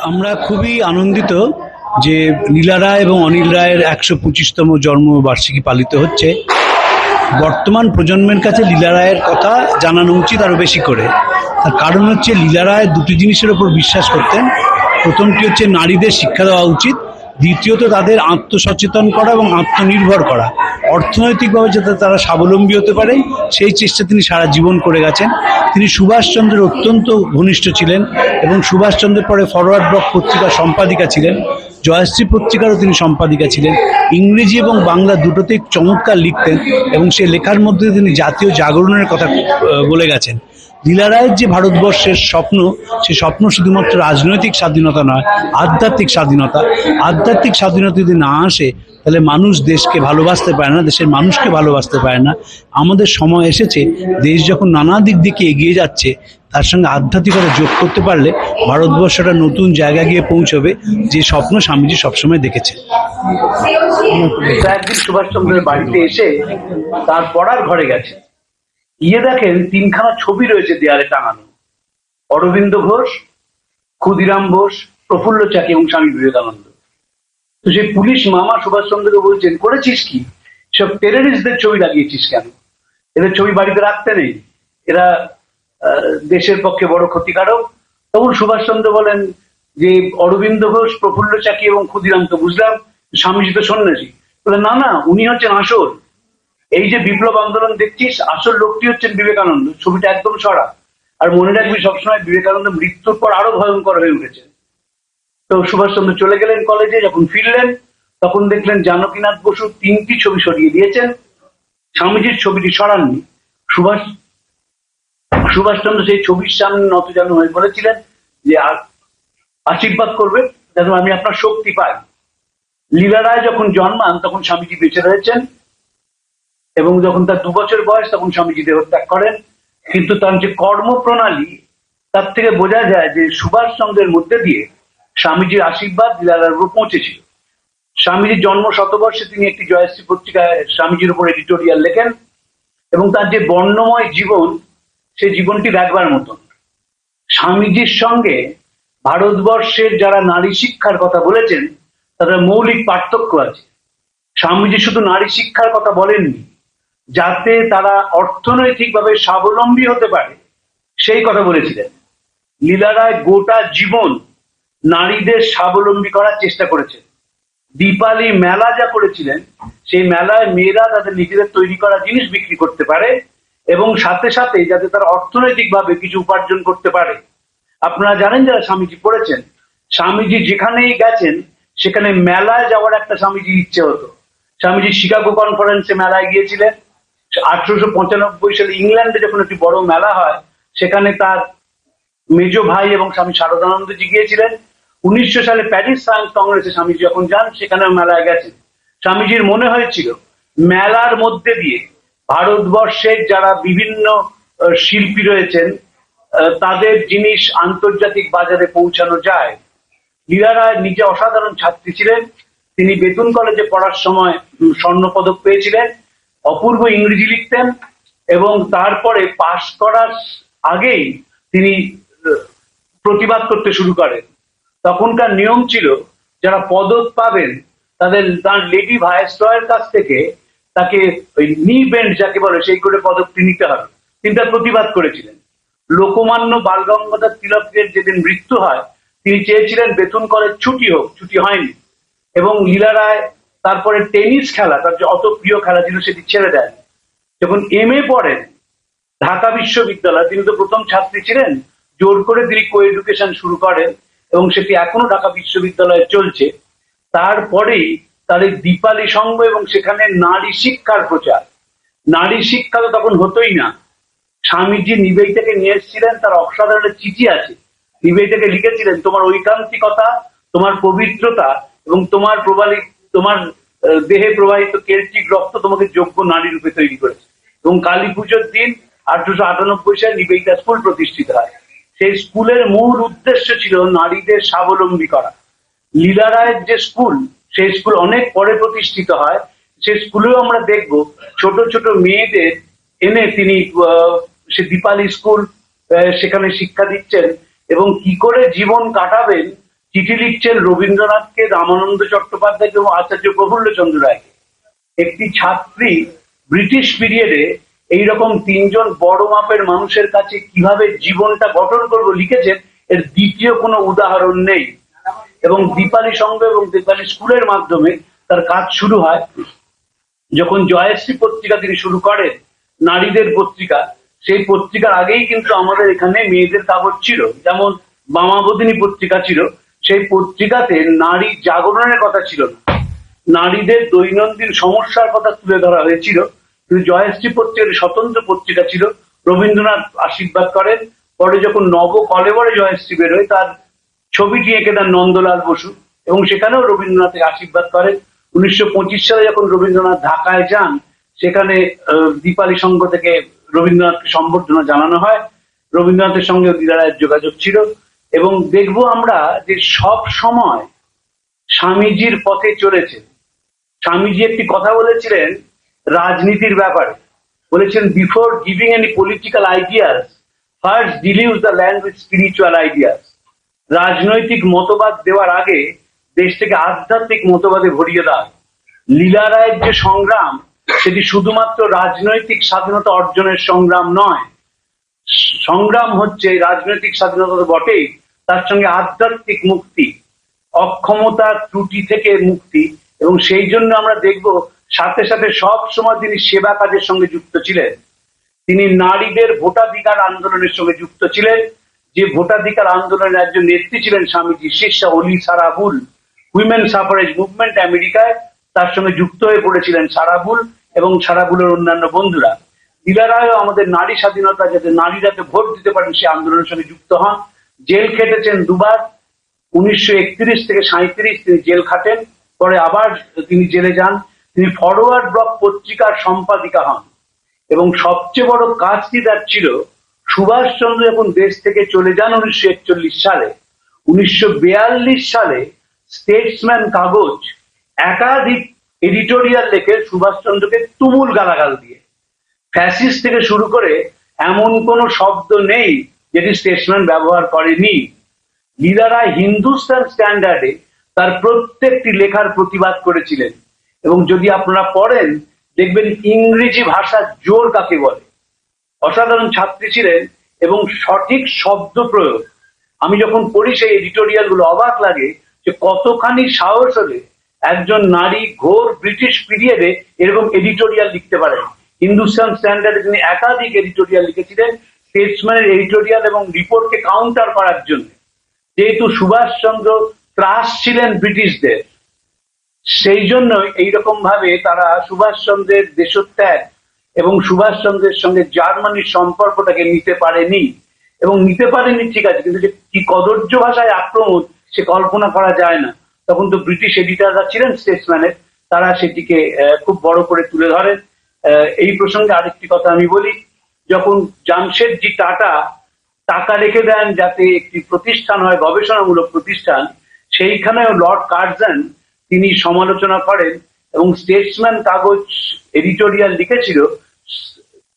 আমরা খুবই আনন্দিত যে লীলা রায় এবং অনিল রায়ের ১২৫তম জন্মবার্ষিকী পালিত হচ্ছে। বর্তমান প্রজন্মের কাছে লীলা রায়ের কথা জানানো উচিত আরো বেশি করে। তার কারণ হচ্ছে লীলা রায় দুটি জিনিসের উপর বিশ্বাস করতেন। প্রথমটি হচ্ছে নারীদের শিক্ষা দেওয়া উচিত, দ্বিতীয়ত তাদের আত্মসচেতন করা এবং আত্মনির্ভর করা, অর্থনৈতিকভাবে যাতে তারা স্বাবলম্বী হতে পারে সেই চেষ্টা তিনি সারা জীবন করে গেছেন। তিনি সুভাষচন্দ্রের অত্যন্ত ঘনিষ্ঠ ছিলেন এবং সুভাষচন্দ্রের পরে ফরওয়ার্ড ব্লক পত্রিকার সম্পাদিকা ছিলেন, জয়শ্রী পত্রিকারও তিনি সম্পাদিকা ছিলেন। ইংরেজি এবং বাংলা দুটোতেই চমৎকার লিখতেন এবং সে লেখার মধ্যে তিনি জাতীয় জাগরণের কথা বলে গেছেন। লীলা রায়ের যে ভারতবর্ষের স্বপ্ন, সে স্বপ্ন শুধুমাত্র রাজনৈতিক স্বাধীনতা নয়, আধ্যাত্মিক স্বাধীনতা। আধ্যাত্মিক স্বাধীনতা যদি না আসে তাহলে মানুষ দেশকে ভালোবাসতে পারে না, দেশের মানুষকে ভালোবাসতে পারে না। আমাদের সময় এসেছে, দেশ যখন নানা দিক দিকে এগিয়ে যাচ্ছে, তার সঙ্গে আধ্যাত্মিকতা যোগ করতে পারলে ভারতবর্ষটা নতুন জায়গায় গিয়ে পৌঁছবে, যে স্বপ্ন স্বামীজি সবসময় দেখেছে। একদিন সুভাষচন্দ্রের বাড়িতে এসে তার পড়ার ঘরে গেছে, গিয়ে দেখেন তিনখানা ছবি রয়েছে দেয়ালে টাঙানো: অরবিন্দ ঘোষ, ক্ষুদিরাম বোস, প্রফুল্ল চাকি এবং স্বামী বিবেকানন্দ। তো সেই পুলিশ মামা সুভাষচন্দ্রকে বলছেন, করেছিস কি, সব টেররিস্টদের ছবি লাগিয়েছিস কেন? এদের ছবি বাড়িতে রাখতে নেই, এরা দেশের পক্ষে বড় ক্ষতিকারক। তখন সুভাষচন্দ্র বলেন যে অরবিন্দ ঘোষ, প্রফুল্ল চাকি এবং ক্ষুদিরাম তো বুঝলাম, স্বামীজি তো সন্ন্যাসী। বলে না না, উনি হচ্ছেন আসল, এই যে বিপ্লব আন্দোলন দেখছিস, আসল লোকটি হচ্ছেন বিবেকানন্দ। ছবিটা একদম সরা। আর মনে রাখবি সবসময়, বিবেকানন্দ মৃত্যুর পর আরো ভয়ঙ্কর হয়ে উঠেছে। তো সুভাষচন্দ্র চলে গেলেন কলেজে। যখন ফিরলেন তখন দেখলেন জানকীনাথ বসু 3টি ছবি সরিয়ে দিয়েছেন, স্বামীজির ছবিটি সরাননি। সুভাষচন্দ্র সেই ছবির সামনে নতজানু হয়ে বলেছিলেন যে আশীর্বাদ করবে যেন আমি আপনার শক্তি পাই। লীলা রায় যখন জন্মান তখন স্বামীজি বেঁচে রয়েছেন এবং যখন তার 2 বছর বয়স তখন স্বামীজি দেহত্যাগ করেন। কিন্তু তার যে কর্মপ্রণালী, তার থেকে বোঝা যায় যে সুভাষচন্দ্রের মধ্যে দিয়ে স্বামীজির আশীর্বাদ লীলা রায়ের উপর পৌঁছেছিল। স্বামীজির জন্ম শতবর্ষে তিনি একটি জয়শ্রী পত্রিকায় স্বামীজির উপর এডিটোরিয়াল লেখেন এবং তার যে বর্ণময় জীবন, সেই জীবনটি দেখবার মতন। স্বামীজির সঙ্গে ভারতবর্ষের যারা নারী শিক্ষার কথা বলেছেন তাদের মৌলিক পার্থক্য আছে। স্বামীজি শুধু নারী শিক্ষার কথা বলেননি, যাতে তারা অর্থনৈতিকভাবে স্বাবলম্বী হতে পারে সেই কথা বলেছিলেন। লীলা রায় গোটা জীবন নারীদের স্বাবলম্বী করার চেষ্টা করেছেন। দীপালি মেলা যা করেছিলেন, সেই মেলায় মেয়েরা তাদের নিজেদের তৈরি করা জিনিস বিক্রি করতে পারে এবং সাথে সাথে যাতে তারা অর্থনৈতিকভাবে কিছু উপার্জন করতে পারে। আপনারা জানেন যারা স্বামীজি পড়েছেন, স্বামীজি যেখানেই গেছেন সেখানে মেলায় যাওয়ার একটা স্বামীজির ইচ্ছে হতো। স্বামীজি শিকাগো কনফারেন্সে মেলায় গিয়েছিলেন। 1895 সালে ইংল্যান্ডে যখন একটি বড় মেলা হয়, সেখানে তার মেজ ভাই এবং স্বামী শারদানন্দজি গিয়েছিলেন। 1900 সালে প্যারিস সায়েন্স কংগ্রেসে স্বামীজি যখন যান, সেখানেও মেলায় গেছেন। স্বামীজির মনে হয়েছিল মেলার মধ্যে দিয়ে ভারতবর্ষের যারা বিভিন্ন শিল্পী রয়েছেন তাদের জিনিস আন্তর্জাতিক বাজারে পৌঁছানো যায়। লীলা রায় নিজে অসাধারণ ছাত্রী ছিলেন। তিনি বেতুন কলেজে পড়ার সময় স্বর্ণপদক পেয়েছিলেন, অপূর্ব ইংরেজি লিখতেন এবং তারপরে পাশ করার আগেই তিনি প্রতিবাদ করতে শুরু করেন। তখনকার নিয়ম ছিল যারা পদক পাবেন তার লেডি ভাইসরয়ের কাছ থেকে তাকে ওই নি বেন্ড যাকে বলে সেই করে পদকটি নিতে হবে। তিনি তার প্রতিবাদ করেছিলেন। লোকমান্য বাল গঙ্গাধর তিলকের যেদিন মৃত্যু হয়, তিনি চেয়েছিলেন বেতুন কলেজ ছুটি হোক, ছুটি হয়নি এবং লীলা রায় তারপরে টেনিস খেলা, তার যে অত প্রিয় খেলা ছিল, সেটি ছেড়ে দেন। যখন MA পড়েন ঢাকা বিশ্ববিদ্যালয়, তিনি তো প্রথম ছাত্রী ছিলেন, জোর করে তিনি কো এডুকেশন শুরু করেন এবং সেটি এখনো ঢাকা বিশ্ববিদ্যালয়ে চলছে। তারপরেই তার এই দীপালি সংঘ এবং সেখানে নারী শিক্ষার প্রচার। নারী শিক্ষা তো তখন হতোই না। স্বামীজি নিবেদিতাকে নিয়ে এসেছিলেন, তার অসাধারণ চিঠি আছে। নিবেদিতাকে লিখেছিলেন, তোমার ঐকান্তিকতা, তোমার পবিত্রতা এবং তোমার দেহে প্রবাহিত কেল্টিক রক্ত তোমাকে যোগ্য নারী রূপে তৈরি করেছে। এবং কালী পুজোর দিন 1898 সালে নিবেদিতা স্কুল প্রতিষ্ঠিত হয়। সেই স্কুলের মূল উদ্দেশ্য ছিল নারীদের স্বাবলম্বী করা। লীলা রায়ের যে স্কুল, সেই স্কুল অনেক পরে প্রতিষ্ঠিত হয়। সেই স্কুলেও আমরা দেখব ছোট ছোট মেয়েদের এনে তিনি সে দীপালি স্কুল সেখানে শিক্ষা দিচ্ছেন এবং কি করে জীবন কাটাবেন চিঠি লিখছেন রবীন্দ্রনাথকে, রামানন্দ চট্টোপাধ্যায়কে এবং আচার্য প্রফুল্লচন্দ্র রায়কে। একটি ছাত্রী ব্রিটিশ পিরিয়ডে এইরকম তিনজন বড় মাপের মানুষের কাছে কিভাবে জীবনটা গঠন করবো লিখেছেন, এর দ্বিতীয় কোনো উদাহরণ নেই। এবং দীপালি সংঘ এবং দীপালি স্কুলের মাধ্যমে তার কাজ শুরু হয়। যখন জয়শ্রী পত্রিকা তিনি শুরু করেন, নারীদের পত্রিকা, সেই পত্রিকার আগেই কিন্তু আমাদের এখানে মেয়েদের কাগজ ছিল, যেমন বামাবদিনী পত্রিকা ছিল। সেই পত্রিকাতে নারী জাগরণের কথা ছিল না, নারীদের দৈনন্দিন সমস্যার কথা তুলে ধরা হয়েছিল। কিন্তু জয়শ্রী পত্রিকার স্বতন্ত্র পত্রিকা ছিল। রবীন্দ্রনাথ আশীর্বাদ করেন। পরে যখন নব কলেবরে জয়শ্রী বেরোয়, তার ছবিটি এঁকে দেন নন্দলাল বসু, এবং সেখানেও রবীন্দ্রনাথের আশীর্বাদ করেন। 1925 সালে যখন রবীন্দ্রনাথ ঢাকায় যান, সেখানে দীপালি সংঘ থেকে রবীন্দ্রনাথকে সম্বর্ধনা জানানো হয়। রবীন্দ্রনাথের সঙ্গে লীলা রায়ের যোগাযোগ ছিল। এবং দেখবো আমরা যে সব সময় স্বামীজির পথে চলেছে। স্বামীজি একটি কথা বলেছিলেন রাজনীতির ব্যাপারে, বলেছেন, before giving any political ideas, first deluge the land with spiritual ideas. রাজনৈতিক মতবাদ দেওয়ার আগে দেশ থেকে আধ্যাত্মিক মতবাদে ভরিয়ে দেয়। লীলা রায়ের যে সংগ্রাম, সেটি শুধুমাত্র রাজনৈতিক স্বাধীনতা অর্জনের সংগ্রাম নয়। সংগ্রাম হচ্ছে রাজনৈতিক স্বাধীনতা তো বটেই, তার সঙ্গে আধ্যাত্মিক মুক্তি, অক্ষমতা ত্রুটি থেকে মুক্তি। এবং সেই জন্য আমরা দেখব সাথে সাথে সব সময় তিনি সেবা কাজের সঙ্গে যুক্ত ছিলেন। তিনি নারীদের ভোটাধিকার আন্দোলনের সঙ্গে যুক্ত ছিলেন। যে ভোটাধিকার আন্দোলনের একজন নেত্রী ছিলেন স্বামীজি, শিষ্যা অলি সারাবুল, উইমেন সাফারেজ মুভমেন্ট আমেরিকায়, তার সঙ্গে যুক্ত হয়ে পড়েছিলেন সারাবুল এবং সারাবুলের অন্যান্য বন্ধুরা। লীলা রায়ও আমাদের নারী স্বাধীনতা, যাতে নারীরাতে ভোট দিতে পারেন, সেই আন্দোলনের সঙ্গে যুক্ত হন। জেল খেটেছেন দুবার। 1931 থেকে 37 তিনি জেল খাটেন, পরে আবার তিনি জেলে যান। তিনি ফরওয়ার্ড ব্লক পত্রিকার সম্পাদিকা হন। এবং সবচেয়ে বড় কাজটি তার ছিল, সুভাষচন্দ্র যখন দেশ থেকে চলে যান 1941 সালে, 1942 সালে স্টেটসম্যান কাগজ একাধিক এডিটোরিয়াল লেখে সুভাষচন্দ্রকে তুমুল গালাগাল দিয়ে। ফ্যাসিস্ট থেকে শুরু করে এমন কোনো শব্দ নেই যেটি স্টেটসম্যান ব্যবহার করেনি। লীলা রায় হিন্দুস্তান স্ট্যান্ডার্ডে তার প্রত্যেকটি লেখার প্রতিবাদ করেছিলেন। এবং যদি আপনারা পড়েন, দেখবেন ইংরেজি ভাষার জোর কাকে বলে। অসাধারণ ছাত্রী ছিলেন এবং সঠিক শব্দ প্রয়োগ। আমি যখন পড়ি সেই এডিটোরিয়াল গুলো, অবাক লাগে যে কতখানি সাহস হলে একজন নারী ঘোর ব্রিটিশ পিরিয়ডে এরকম এডিটোরিয়াল লিখতে পারেন। হিন্দুস্তান স্ট্যান্ডার্ডে তিনি একাধিক এডিটোরিয়াল লিখেছিলেন স্টেটসম্যানের এডিটোরিয়াল এবং রিপোর্টকে কাউন্টার করার জন্য। যেহেতু সুভাষচন্দ্র ত্রাস ছিলেন ব্রিটিশদের, সেই জন্য এইরকম ভাবে তারা সুভাষচন্দ্রের দেশত্যাগ এবং সুভাষচন্দ্রের সঙ্গে জার্মানির সম্পর্কটাকে নিতে পারেনি। এবং নিতে পারেনি ঠিক আছে, কিন্তু যে কি কদর্য ভাষায় আক্রমণ, সে কল্পনা করা যায় না। তখন তো ব্রিটিশ এডিটাররা ছিলেন স্টেটসম্যানের, তারা সেটিকে খুব বড় করে তুলে ধরেন। এই প্রসঙ্গে আরেকটি কথা আমি বলি, যখন জামশেদজি টাটা টাকা রেখে দেন যাতে একটি প্রতিষ্ঠান হয়, গবেষণামূলক প্রতিষ্ঠান, সেইখানেও লর্ড কার্জন তিনি সমালোচনা করেন এবং স্টেটসম্যান কাগজ এডিটোরিয়াল লিখেছিল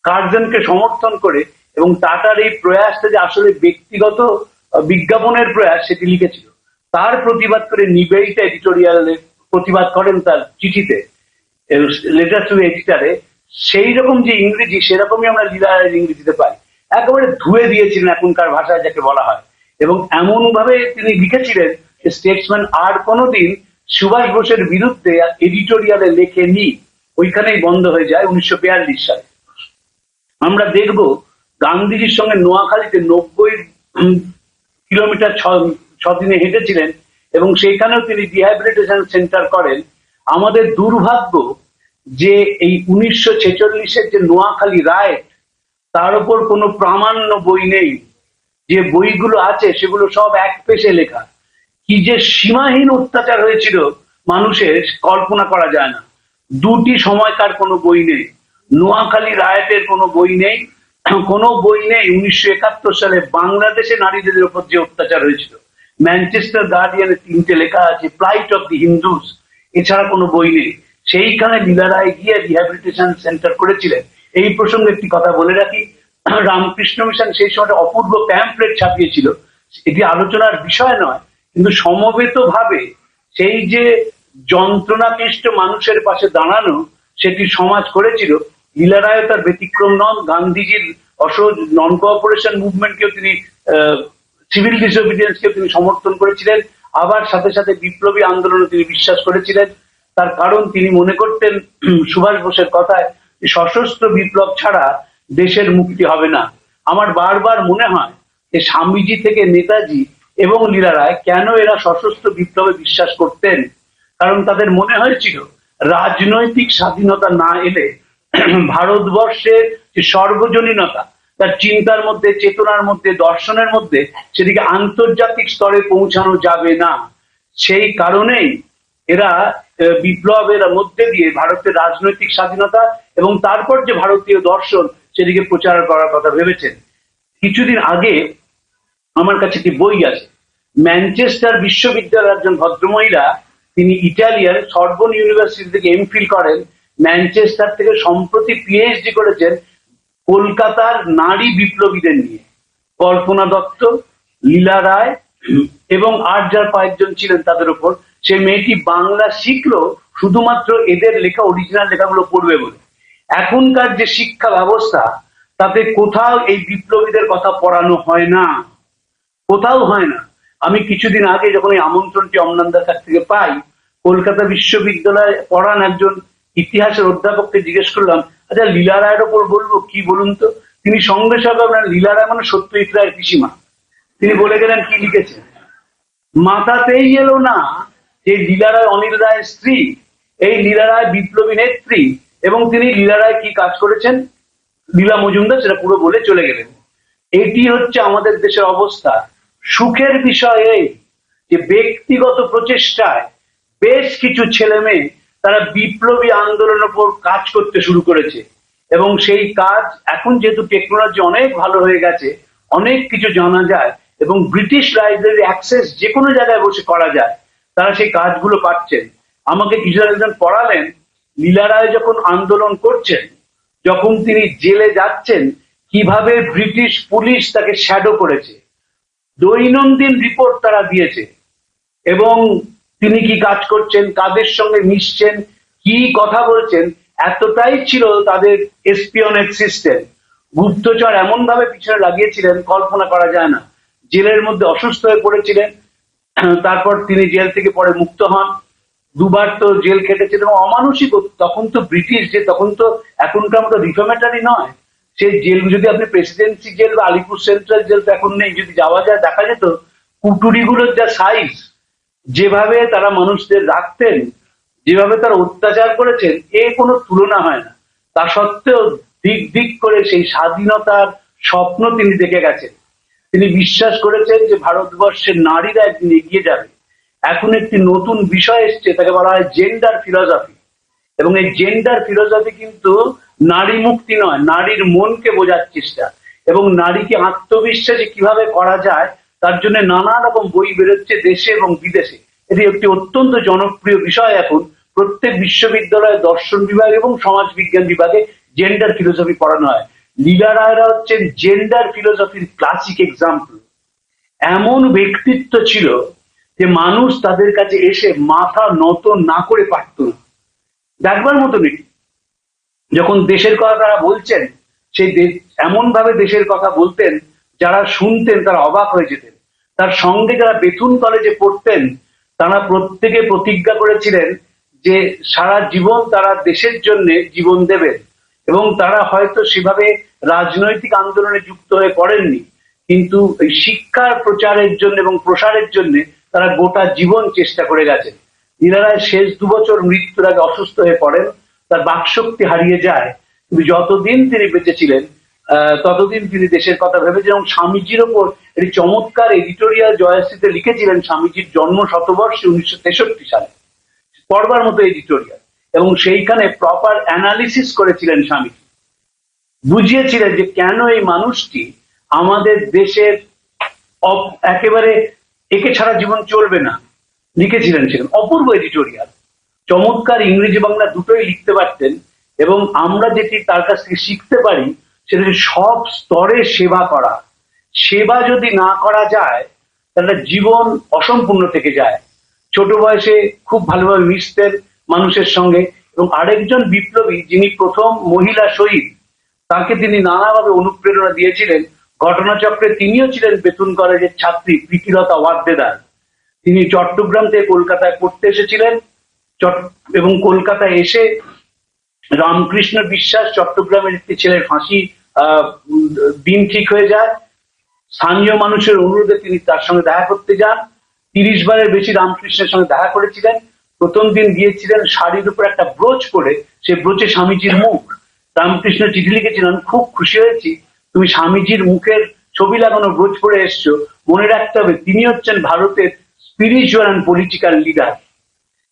কার্জনকে সমর্থন করে। এবং টাটার এই প্রয়াসটা যে আসলে ব্যক্তিগত বিজ্ঞাপনের প্রয়াস, সেটি লিখেছিল। তার প্রতিবাদ করে নিবেদিতা এডিটোরিয়ালে প্রতিবাদ করেন তার চিঠিতে, লেটার টু এডিটারে। সেই রকম যে ইংরেজি, সেরকমই আমরা লীলা রায়ের ইংরেজিতে পাই। একেবারে ধুয়ে দিয়েছিলেন এখনকার ভাষায় যাকে বলা হয়। এবং এমন ভাবে তিনি লিখেছিলেন যে স্টেটসম্যান আর কোনোদিন সুভাষ বোসের বিরুদ্ধে এডিটোরিয়ালে লেখেনি, ওইখানেই বন্ধ হয়ে যায় 1942 সালে। আমরা দেখব গান্ধীজির সঙ্গে নোয়াখালীতে 90 কিলোমিটার 6 দিনে হেঁটেছিলেন এবং সেইখানেও তিনি রিহ্যাবিলিটেশন সেন্টার করেন। আমাদের দুর্ভাগ্য যে এই 1946-এর যে নোয়াখালী রাইট, তার উপর কোনো প্রামাণ্য বই নেই। যে বইগুলো আছে সেগুলো সব এক পেশে লেখা। কি যে সীমাহীন অত্যাচার হয়েছিল মানুষের, কল্পনা করা যায় না। দুটি সময়কার কোনো বই নেই, নোয়াখালী রায়তের কোনো বই নেই, কোনো বই নেই 1971 সালে বাংলাদেশে নারীদের উপর যে অত্যাচার হয়েছিল। ম্যানচেস্টার গার্ডিয়ানে 3টে লেখা আছে, প্লাইট অফ দি হিন্দুস, এছাড়া কোনো বই নেই। সেইখানে লীলা রায় গিয়ে রিহ্যাবিলিটেশন সেন্টার করেছিলেন। এই প্রসঙ্গে একটি কথা বলে রাখি, রামকৃষ্ণ মিশন সেই সময় অপূর্ব প্যাম্পলেট ছাপিয়েছিল, এটি আলোচনার বিষয় নয়, কিন্তু সমবেতভাবে সেই যে যন্ত্রণাক্লিষ্ট মানুষের পাশে দাঁড়ানো সেটি সমাজ করেছিল। লীলা রায় তার ব্যতিক্রম নন। গান্ধীজির অসহযোগ নন কোঅপারেশন মুভমেন্টকেও তিনি সিভিল ডিসোবিডিয়েন্সকেও তিনি সমর্থন করেছিলেন। আবার সাথে সাথে বিপ্লবী আন্দোলনে তিনি বিশ্বাস করেছিলেন। তার কারণ তিনি মনে করতেন সুভাষ বোসের কথায়, সশস্ত্র বিপ্লব ছাড়া দেশের মুক্তি হবে না। আমার বারবার মনে হয় যে স্বামীজি থেকে নেতাজি এবং লীলা রায় কেন এরা সশস্ত্র বিপ্লবে বিশ্বাস করতেন, কারণ তাদের মনে হয়েছিল রাজনৈতিক স্বাধীনতা না এলে ভারতবর্ষের যে সর্বজনীনতা, তার চিন্তার মধ্যে, চেতনার মধ্যে, দর্শনের মধ্যে, সেদিকে আন্তর্জাতিক স্তরে পৌঁছানো যাবে না। সেই কারণেই এরা বিপ্লবের মধ্যে দিয়ে ভারতের রাজনৈতিক স্বাধীনতা এবং তারপর যে ভারতীয় দর্শন সেদিকে প্রচার করার কথা ভেবেছেন। কিছুদিন আগে আমার কাছে একটি বই আছে, ম্যানচেস্টার বিশ্ববিদ্যালয়ের একজন ভদ্রমহিলা, তিনি ইটালিয়ান, সরবোন ইউনিভার্সিটি থেকে এমফিল করেন, ম্যানচেস্টার থেকে সম্প্রতি পিএইচডি করেছেন কলকাতার নারী বিপ্লবীদের নিয়ে। কল্পনা দত্ত, লীলা রায় এবং আর যার কয়েকজন ছিলেন তাদের উপর। সেই মেয়েটি বাংলা শিখলো শুধুমাত্র এদের লেখা অরিজিনাল লেখাগুলো পড়বে বলে। এখনকার যে শিক্ষা ব্যবস্থা, তাতে কোথাও এই বিপ্লবীদের কথা পড়ানো হয় না, কোথাও হয় না। আমি কিছুদিন আগে যখন এই আমন্ত্রণটি অমলানদার কাছ থেকে পাই, কলকাতা বিশ্ববিদ্যালয়ে পড়ান একজন ইতিহাসের অধ্যাপককে জিজ্ঞেস করলাম, আচ্ছা লীলা রায়ের ওপর বলবো, কি বলুন তো? তিনি সঙ্গে সঙ্গে আপনার লীলা রায় মানে সত্যজিৎ রায়ের পিসিমা, তিনি বলে গেলেন কি লিখেছেন। মাথাতেই এলো না যে লীলা রায় অনিল রায়ের স্ত্রী, এই লীলা রায় বিপ্লবী নেত্রী, এবং তিনি লীলা রায় কি কাজ করেছেন, লীলা মজুমদার সেটা পুরো বলে চলে গেলেন। এটি হচ্ছে আমাদের দেশের অবস্থা। সুখের বিষয় এই যে ব্যক্তিগত প্রচেষ্টায় বেশ কিছু ছেলে মেয়ে তারা বিপ্লবী আন্দোলনের উপর কাজ করতে শুরু করেছে, এবং সেই কাজ এখন যেহেতু টেকনোলজি অনেক ভালো হয়ে গেছে, অনেক কিছু জানা যায় এবং ব্রিটিশ লাইব্রেরি অ্যাক্সেস যে কোনো জায়গায় বসে করা যায়, তারা সেই কাজগুলো পাচ্ছেন। আমাকে কিছু একজন পড়ালেন, লীলা রায় যখন আন্দোলন করছেন, যখন তিনি জেলে যাচ্ছেন, কিভাবে ব্রিটিশ পুলিশ তাকে শ্যাডো করেছে, দৈনন্দিন রিপোর্ট তারা দিয়েছে, এবং তিনি কি কাজ করছেন, কাদের সঙ্গে মিশছেন, কি কথা বলছেন, এতটাই ছিল তাদের এসপিওনেজ সিস্টেম। গুপ্তচর এমন ভাবে পিছনে লাগিয়েছিলেন কল্পনা করা যায় না। জেলের মধ্যে অসুস্থ হয়ে পড়েছিলেন, তারপর তিনি জেল থেকে পরে মুক্ত হন, দুবার তো জেল খেটেছেন এবং অমানসিক। তখন তো ব্রিটিশ যে, তখন তো এখনকার মতো রিফর্মেটারি নয়। সেই জেল যদি আপনি প্রেসিডেন্সি জেল বা আলিপুর সেন্ট্রাল জেল তো এখন নেই, যদি যাওয়া যায় দেখা যেত কুটুরিগুলোর যা সাইজ, যেভাবে তারা মানুষদের রাখতেন, যেভাবে তারা অত্যাচার করেছেন, এ কোনো তুলনা হয় না। তা সত্ত্বেও দিক দিক করে সেই স্বাধীনতার স্বপ্ন তিনি দেখে গেছেন। তিনি বিশ্বাস করেছেন যে ভারতবর্ষের নারীরা একদিন এগিয়ে যাবে। এখন একটি নতুন বিষয় এসছে, তাকে বলা হয় জেন্ডার ফিলসফি, এবং এই জেন্ডার ফিলসফি কিন্তু নারী মুক্তি নয়, নারীর মনকে বোঝার চেষ্টা, এবং নারীকে আত্মবিশ্বাসী কিভাবে করা যায় তার জন্য নানা রকম বই বেরোচ্ছে দেশে এবং বিদেশে। এটি একটি অত্যন্ত জনপ্রিয় বিষয়। এখন প্রত্যেক বিশ্ববিদ্যালয়ে দর্শন বিভাগ এবং সমাজ বিজ্ঞান বিভাগে জেন্ডার ফিলোসফি পড়ানো হয়। লীলা রায়রা হচ্ছেন জেন্ডার ফিলোসফির ক্লাসিক এক্সাম্পল। এমন ব্যক্তিত্ব ছিল যে মানুষ তাদের কাছে এসে মাথা নত না করে পারত না, দেখবার মতো নেই। যখন দেশের কথা তারা বলছেন, সেই এমন ভাবে দেশের কথা বলতেন, যারা শুনতেন তারা অবাক হয়ে যেতেন। তার সঙ্গে যারা বেথুন কলেজে পড়তেন, তারা প্রত্যেকে প্রতিজ্ঞা করেছিলেন যে সারা জীবন তারা দেশের জন্য জীবন দেবেন, এবং তারা হয়তো সেভাবে রাজনৈতিক আন্দোলনে যুক্ত হয়ে পড়েননি, কিন্তু এই শিক্ষার প্রচারের জন্য এবং প্রসারের জন্য তারা গোটা জীবন চেষ্টা করে গেছেন। লীলা রায় শেষ 2 বছর মৃত্যুর আগে অসুস্থ হয়ে পড়েন, তার বাকশক্তি হারিয়ে যায়, কিন্তু যতদিন তিনি বেঁচে ছিলেন ততদিন তিনি দেশের কথা ভেবেছেন। এবং স্বামীজির ওপর একটি চমৎকার এডিটোরিয়াল জয়াশ্রীতে লিখেছিলেন স্বামীজির জন্ম শতবর্ষে 1963 সালে, পড়বার মতো এডিটোরিয়াল, এবং সেইখানে প্রপার অ্যানালিসিস করেছিলেন স্বামীজি, বুঝিয়েছিলেন যে কেন এই মানুষটি আমাদের দেশের একেবারে একে ছাড়া জীবন চলবে না। লিখেছিলেন, ছিলেন অপূর্ব এডিটোরিয়াল, চমৎকার, ইংরেজি বাংলা দুটোই লিখতে পারতেন। এবং আমরা যেটি তার কাছ থেকে শিখতে পারি সেটা সব স্তরে সেবা করা। সেবা যদি না করা যায় তার একটা জীবন অসম্পূর্ণ থেকে যায়। ছোট বয়সে খুব ভালোভাবে মিশতেন মানুষের সঙ্গে, এবং আরেকজন বিপ্লবী যিনি প্রথম মহিলা শহীদ, তাকে তিনি নানাভাবে অনুপ্রেরণা দিয়েছিলেন। ঘটনাচক্রে তিনিও ছিলেন বেতুন কলেজের ছাত্রী প্রীতিলতা ওয়াদ্দেদার। তিনি চট্টগ্রাম থেকে কলকাতায় পড়তে এসেছিলেন, এবং কলকাতায় এসে রামকৃষ্ণ বিশ্বাস চট্টগ্রামের একটি ছেলের ফাঁসি দিন ঠিক হয়ে যায়। স্থানীয় মানুষের অনুরোধে তিনি তার সঙ্গে দেখা করতে যান। 30 বারের বেশি রামকৃষ্ণের সঙ্গে দেখা করেছিলেন। প্রথম দিন গিয়েছিলেন শাড়ির উপর একটা ব্রোচ পরে, সে ব্রোচে স্বামীজির মুখ। রামকৃষ্ণ চিঠি লিখেছিলেন, খুব খুশি হয়েছি তুমি স্বামীজির মুখের ছবি লাগানো ব্রোচ পরে এসছো। মনে রাখতে হবে তিনি হচ্ছেন ভারতের স্পিরিচুয়াল অ্যান্ড পলিটিক্যাল লিডার।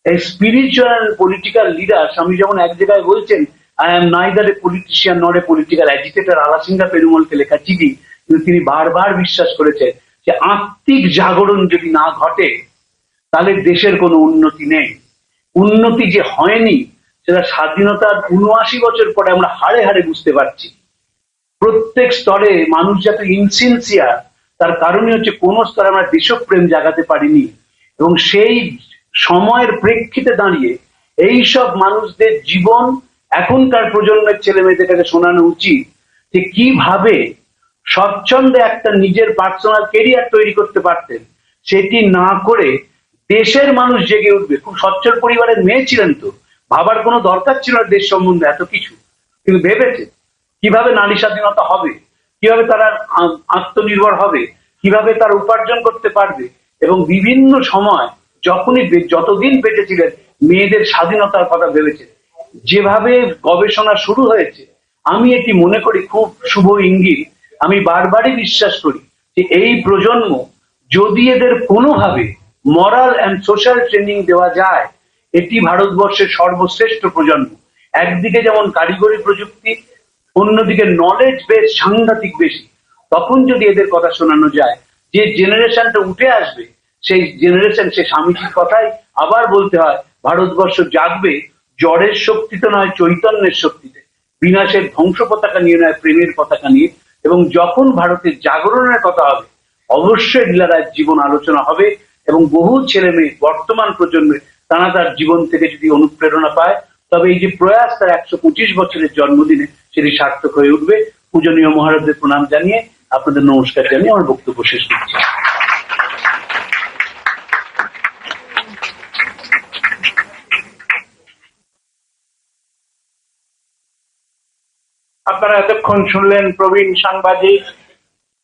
এই spiritual and political leader, Swami যেমন এক জায়গায় বলছেন, I am neither a politician not a political agitator, Alasinga পেরুমলকে লেখা চিঠি। কিন্তু তিনি বারবার বিশ্বাস করেছেন যে আত্মিক জাগরণ যদি না ঘটে তাহলে দেশের কোনো উন্নতি নেই। উন্নতি যে হয়নি সেটা স্বাধীনতার ৭৯ বছর পরে আমরা হাড়ে হাড়ে বুঝতে পারছি। প্রত্যেক স্তরে মানুষ যাতে ইনসিনসিয়ার, তার কারণই হচ্ছে কোন স্তরে আমরা দেশপ্রেম জাগাতে পারিনি। এবং সেই সময়ের প্রেক্ষিতে দাঁড়িয়ে এই সব মানুষদের জীবন এখনকার প্রজন্মের ছেলে মেয়েদের কাছে শোনানো উচিত, যে কিভাবে স্বচ্ছন্দে একটা নিজের পার্সোনাল কেরিয়ার তৈরি করতে পারতেন। সেটি না করে দেশের মানুষ জেগে উঠবে। খুব সচ্ছল পরিবারের মেয়ে ছিলেন, তো ভাবার কোনো দরকার ছিল না দেশ সম্বন্ধে এত কিছু, কিন্তু ভেবেছে কিভাবে নারী স্বাধীনতা হবে, কিভাবে তারা আত্মনির্ভর হবে, কিভাবে তারা উপার্জন করতে পারবে। এবং বিভিন্ন সময় যতদিন বেঁচে ছিলেন মেয়েদের স্বাধীনতার কথা ভেবেছেন। যেভাবে গবেষণা শুরু হয়েছে, আমি এটি মনে করি খুব শুভ ইঙ্গিত। আমি বারবারই বিশ্বাস করি যে এই প্রজন্ম যদি এদের কোনোভাবে মরাল অ্যান্ড সোশ্যাল ট্রেনিং দেওয়া যায়, এটি ভারতবর্ষের সর্বশ্রেষ্ঠ প্রজন্ম। একদিকে যেমন কারিগরি প্রযুক্তি, অন্যদিকে নলেজ বেস সাংঘাতিক বেশি। তখন যদি এদের কথা শোনানো যায়, যে জেনারেশনটা উঠে আসবে, সেই জেনারেশন, সে স্বামীজির কথাই আবার বলতে হয়, ভারতবর্ষ জাগবে জড়ের শক্তিতে নয়, চৈতন্যের শক্তিতে। বিনাশের ধ্বংস পতাকা নিয়ে নয়, প্রেমের পতাকা নিয়ে। এবং যখন ভারতের জাগরণের কথা হবে, অবশ্যই লীলা রায়ের জীবন আলোচনা হবে। এবং বহু ছেলে মেয়ে বর্তমান প্রজন্মের, তারা তার জীবন থেকে যদি অনুপ্রেরণা পায়, তবে এই যে প্রয়াস তার 125 বছরের জন্মদিনে সেটি সার্থক হয়ে উঠবে। পূজনীয় মহারাজদের প্রণাম জানিয়ে, আপনাদের নমস্কার জানিয়ে আমার বক্তব্য শেষ করছি। আপনারা এতক্ষণ শুনলেন প্রবীণ সাংবাদিক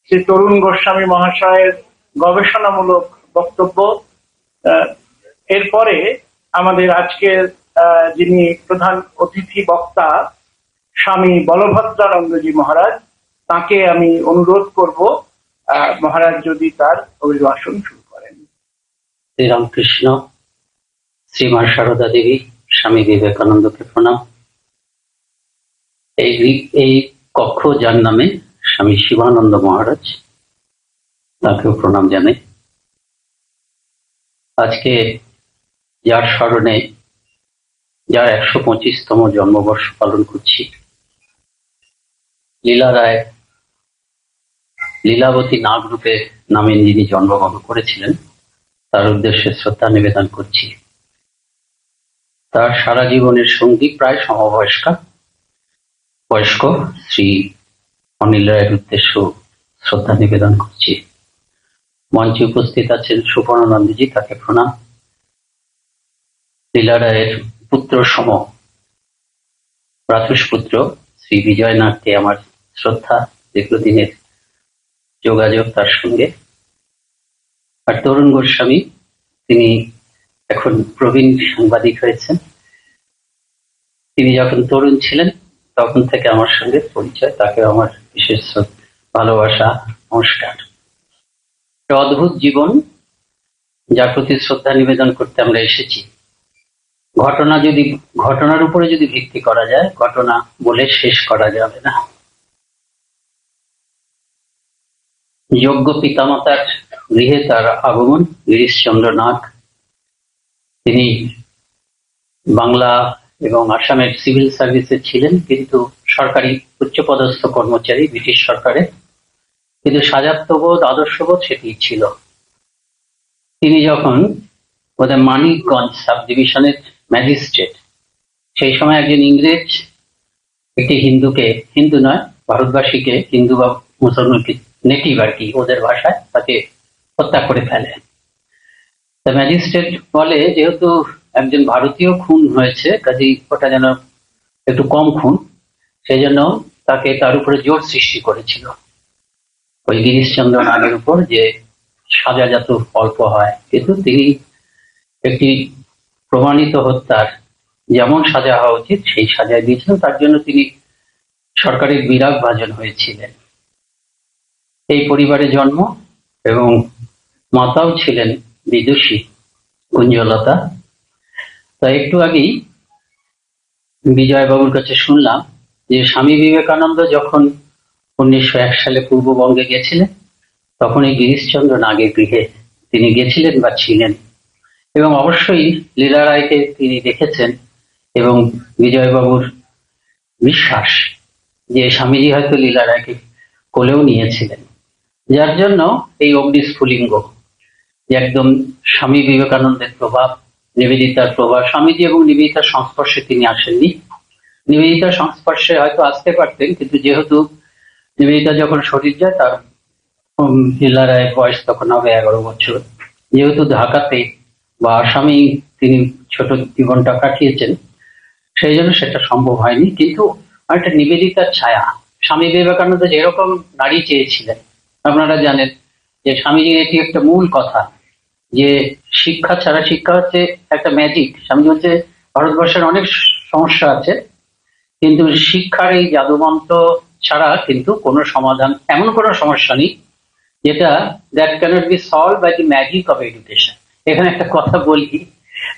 শ্রী তরুণ গোস্বামী মহাশয়ের গবেষণামূলক বক্তব্য। এরপরে আমাদের আজকের যিনি প্রধান অতিথি বক্তা স্বামী বলভদ্রানন্দজি মহারাজ, তাকে আমি অনুরোধ করব মহারাজ যদি তার অভিভাষণ শুরু করেন। শ্রীরামকৃষ্ণ, শ্রীমা সারদা দেবী, স্বামী বিবেকানন্দকে প্রণাম। এই কক্ষ যার নামে স্বামী শিবানন্দ মহারাজ, তাকেও প্রণাম জানাই। আজকে যার স্মরণে, যার 125তম জন্মবর্ষ পালন করছি, লীলা রায়, লীলাবতী নাগরূপে নামে যিনি জন্মগ্রহণ করেছিলেন, তার উদ্দেশ্যে শ্রদ্ধা নিবেদন করছি। তার সারা জীবনের সঙ্গী প্রায় বয়স্ক শ্রী অনিল রায়ের উদ্দেশ্য শ্রদ্ধা নিবেদন করছি। মঞ্চে উপস্থিত আছেন সুবর্ণানন্দজি, তাকে প্রণাম। লীলা রায়ের পুত্র সম ভ্রাতুষ্পুত্র শ্রী বিজয়নাথকে আমার শ্রদ্ধা, দীর্ঘদিনের যোগাযোগ তার সঙ্গে। আর তরুণ গোস্বামী, তিনি এখন প্রবীণ সাংবাদিক হয়েছেন। তিনি যখন তরুণ ছিলেন তখন থেকে আমার সঙ্গে পরিচয়, তাকে আমার বিশেষ ভালোবাসা, নমস্কার। অদ্ভুত জীবন, যার প্রতি শ্রদ্ধা নিবেদন করতে আমরা এসেছি। ঘটনার উপরে যদি ভিত্তি করা যায়, ঘটনা বলে শেষ করা যাবে না। যোগ্য পিতামাতার গৃহে তার আগমন, গিরিশচন্দ্র নাগ। তিনি বাংলা এবং আসামের সিভিল সার্ভিসে ছিলেন, কিন্তু সরকারি উচ্চপদস্থ কর্মচারী ব্রিটিশ সরকারে। কিন্তু সাজাত্যবোধ, আদর্শবোধ সেটি ছিল। তিনি যখন ওদের মানিকগঞ্জ সাব ডিভিশনের ম্যাজিস্ট্রেট, সেই সময় একজন ইংরেজ একটি হিন্দুকে, হিন্দু নয় ভারতবাসীকে, হিন্দু বা মুসলমানকে, নেটিভ আর কি ওদের ভাষায়, তাকে হত্যা করে ফেলে। তা ম্যাজিস্ট্রেট বলে যেহেতু একজন ভারতীয় খুন হয়েছে, কাজেই ওটা যেন একটু কম খুন, সেই জন্য তাকে তার উপরে জোর সৃষ্টি করেছিল ওই গিরিশচন্দ্র নাগের উপর, যে সাজা যত অল্প হয়, কিন্তু তিনি একটি প্রমাণিত হত্যার যেমন সাজা হওয়া উচিত সেই সাজায় দিয়েছিলেন। তার জন্য তিনি সরকারের বিরাগ ভাজন হয়েছিলেন। এই পরিবারে জন্ম, এবং মাতাও ছিলেন বিদুষী কুঞ্জলতা। তা একটু আগেই বিজয়বাবুর কাছে শুনলাম যে স্বামী বিবেকানন্দ যখন 1901 সালে পূর্ববঙ্গে গেছিলেন, তখন এই গিরিশচন্দ্র নাগের গৃহে তিনি গেছিলেন বা ছিলেন, এবং অবশ্যই লীলা রায়কে তিনি দেখেছেন। এবং বিজয়বাবুর বিশ্বাস যে স্বামীজি হয়তো লীলা রায়কে কোলেও নিয়েছিলেন, যার জন্য এই অগ্নিস্ফুলিঙ্গ, যে একদম স্বামী বিবেকানন্দের প্রভাব, নিবেদিতার প্রভাব। স্বামীজি এবং নিবেদিতার সংস্পর্শে তিনি আসেননি, নিবেদিতার সংস্পর্শে হয়তো আসতে পারতেন, কিন্তু যেহেতু নিবেদিতা যখন শরীর যায়, তার লীলা রায়ের বয়স তখন হবে 11 বছর। যেহেতু ঢাকাতে বা আসামে তিনি ছোট জীবনটা কাটিয়েছেন, সেই জন্য সেটা সম্ভব হয়নি। কিন্তু একটা নিবেদিতার ছায়া, স্বামী বিবেকানন্দ যেরকম নারী চেয়েছিলেন, আপনারা জানেন যে স্বামীজির এটি একটা মূল কথা, যে শিক্ষা ছাড়া, শিক্ষা হচ্ছে একটা ম্যাজিক। স্বামীজি হচ্ছে ভারতবর্ষের অনেক সমস্যা আছে, কিন্তু শিক্ষার এই জাদুমন্ত্র ছাড়া কিন্তু কোনো সমাধান, এমন কোনো সমস্যা নেই যেটা that cannot be solve by the magic of education. এখানে একটা কথা বলি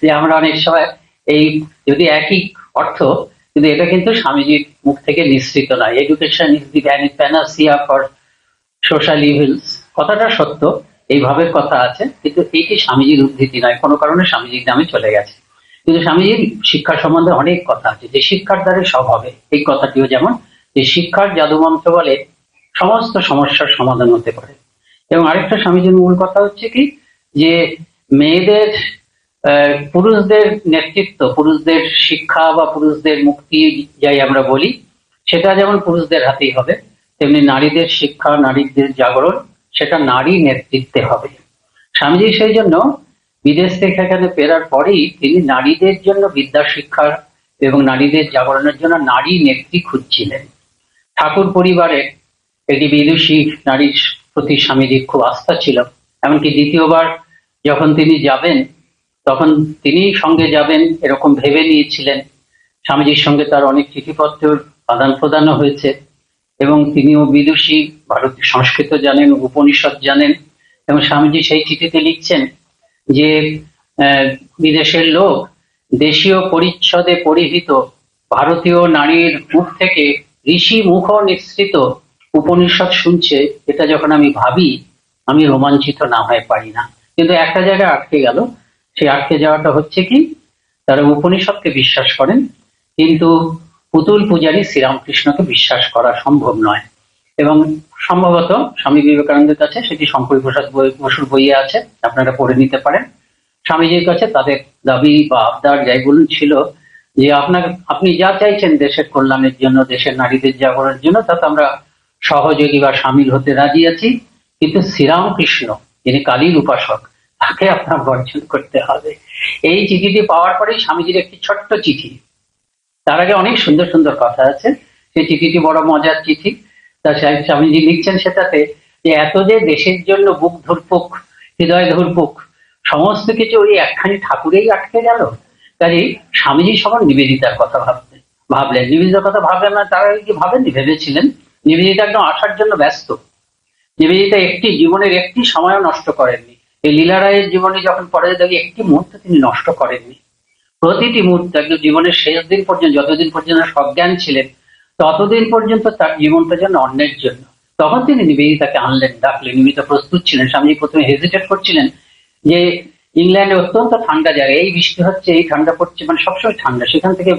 যে আমরা অনেক সময় এই, যদি একই অর্থ, কিন্তু এটা কিন্তু স্বামীজির মুখ থেকে নিঃসৃত নয়। Education is the panacea for social evils, কথাটা সত্য, এই ভাবের কথা আছে, কিন্তু এইটি স্বামীজির উদ্ধৃতি নয়, কোনো কারণে স্বামীজির নামে চলে গেছে। কিন্তু স্বামীজির শিক্ষা সম্বন্ধে অনেক কথা আছে, যে শিক্ষার দ্বারা সব হবে, এই কথাটিও যেমন, যে শিক্ষার জাদুমন্ত্র বলে সমস্ত সমস্যার সমাধান হতে পারে। এবং আরেকটা স্বামীজির মূল কথা হচ্ছে কি, যে মেয়েদের, পুরুষদের নেতৃত্ব, পুরুষদের শিক্ষা বা পুরুষদের মুক্তি যাই আমরা বলি, সেটা যেমন পুরুষদের হাতেই হবে, তেমনি নারীদের শিক্ষা, নারীদের জাগরণ, সেটা নারী নেতৃত্বে হবে। স্বামীজি সেই জন্য বিদেশ থেকে এখানে ফেরার পরেই তিনি নারীদের জন্য বিদ্যা শিক্ষার এবং নারীদের জাগরণের জন্য নারী নেত্রী খুঁজছিলেন। ঠাকুর পরিবারে একটি বিদুষী নারীর প্রতি স্বামীজির খুব আস্থা ছিল। এমনকি দ্বিতীয়বার যখন তিনি যাবেন, তখন তিনি সঙ্গে যাবেন এরকম ভেবে নিয়েছিলেন। স্বামীজির সঙ্গে তার অনেক চিঠিপত্রের আদান প্রদানও হয়েছে, এবং তিনিও বিদুষী, ভারতীয় সংস্কৃত জানেন, উপনিষদ জানেন। এবং স্বামীজি সেই চিঠিতে লিখছেন যে বিদেশের লোক দেশীয় পরিচ্ছদে পরিহিত ভারতীয় নারীর মুখ থেকে ঋষি মুখ নিঃসৃত উপনিষদ শুনছে, এটা যখন আমি ভাবি, আমি রোমাঞ্চিত না হয়ে পারি না। কিন্তু একটা জায়গায় আটকে গেল, সেই আটকে যাওয়াটা হচ্ছে কি, তারা উপনিষদকে বিশ্বাস করেন, কিন্তু পুতুল পূজারী শ্রীরামকৃষ্ণকে বিশ্বাস করা সম্ভব নয়। এবং সম্ভবত স্বামী বিবেকানন্দের কাছে সেটি শঙ্করী প্রসাদ বসুর বইয়ে আছে, আপনারা পড়ে নিতে পারেন। স্বামীজির কাছে তাদের দাবি বা আবদার যাই বলুন ছিল যে আপনি যা চাইছেন দেশের কল্যাণের জন্য, দেশের নারীদের জাগরণের জন্য, তাতে আমরা সহযোগী বা সামিল হতে রাজি আছি, কিন্তু শ্রীরামকৃষ্ণ যিনি কালীর উপাসক, তাকে আপনার বর্জন করতে হবে। এই চিঠিটি পাওয়ার পরেই স্বামীজির একটি ছোট্ট চিঠি, তার আগে অনেক সুন্দর সুন্দর কথা আছে, সেই চিঠিটি বড় মজার চিঠি। তা স্বামীজি লিখছেন সেটাতে যে এত যে দেশের জন্য বুক ধুরপুক, হৃদয় ধুরপুক, সমস্ত কিছু ওই একখানি ঠাকুরেই আটকে গেল। কাজেই স্বামীজি সবার নিবেদিতার কথা ভাবলেন। নিবেদিতার কথা ভাবলেন না, তারা কি ভাবেননি, ভেবেছিলেন। নিবেদিতা একদম আসার জন্য ব্যস্ত। নিবেদিতা একটি জীবনের একটি সময়ও নষ্ট করেননি। এই লীলা রায়ের জীবনে যখন পরে দেখি, একটি মুহূর্ত তিনি নষ্ট করেননি। প্রতিটি মুহূর্তে একদম জীবনের শেষ দিন পর্যন্ত, যতদিন পর্যন্ত সজ্ঞান ছিলেন, ততদিন পর্যন্ত তার জীবনটা যেন অন্যের জন্য। তখন তিনি নিবেদিতাকে আনলেন, ডাকলেন। নিবেদিতা প্রস্তুত ছিলেন। স্বামীজি প্রথমে হেজিটেট করছিলেন যে ইংল্যান্ডে অত্যন্ত ঠান্ডা জায়গা, এই বৃষ্টি হচ্ছে, এই ঠান্ডা পড়ছে, মানে সবসময় ঠান্ডা, সেখান থেকে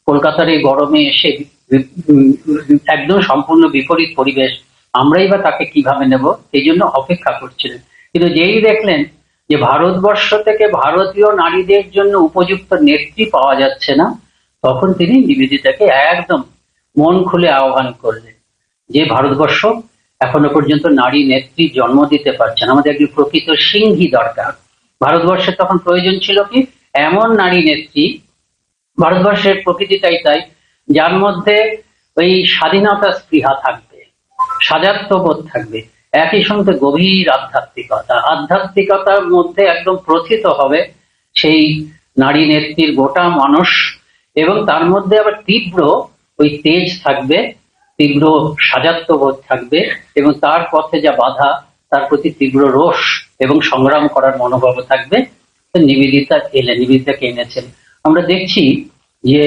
কলকাতার এই গরমে এসে একদম সম্পূর্ণ বিপরীত পরিবেশ, আমরাই বা তাকে কিভাবে নেব, এই জন্য অপেক্ষা করছিলেন। কিন্তু যেই দেখলেন যে যে ভারতবর্ষ থেকে ভারতীয় নারীদের জন্য উপযুক্ত নেত্রী পাওয়া যাচ্ছে না, তখন তিনি নিবেদিতাকে একদম মন খুলে আহ্বান করলেন যে ভারতবর্ষ এখনো পর্যন্ত নারী নেত্রী জন্ম দিতে পারছে না, আমাদের একটি প্রকৃত সিংহী দরকার। ভারতবর্ষের তখন প্রয়োজন ছিল কি এমন নারী নেত্রী, ভারতবর্ষের প্রকৃতিটাই তাই, যার মধ্যে ওই স্বাধীনতা স্পৃহা থাকবে, স্বাজাত্যবোধ থাকবে, একই সঙ্গে গভীর আধ্যাত্মিকতার মধ্যে একদম প্রথিত হবে সেই নারী নেত্রীর গোটা মানস, এবং তার মধ্যে আবার তীব্র ওই তেজ থাকবে, তীব্র স্বাজাত্যবোধ থাকবে, এবং তার পথে যা বাধা তার প্রতি তীব্র রোষ এবং সংগ্রাম করার মনোভাব থাকবে। নিবেদিতাকে এনেছেন। আমরা দেখছি যে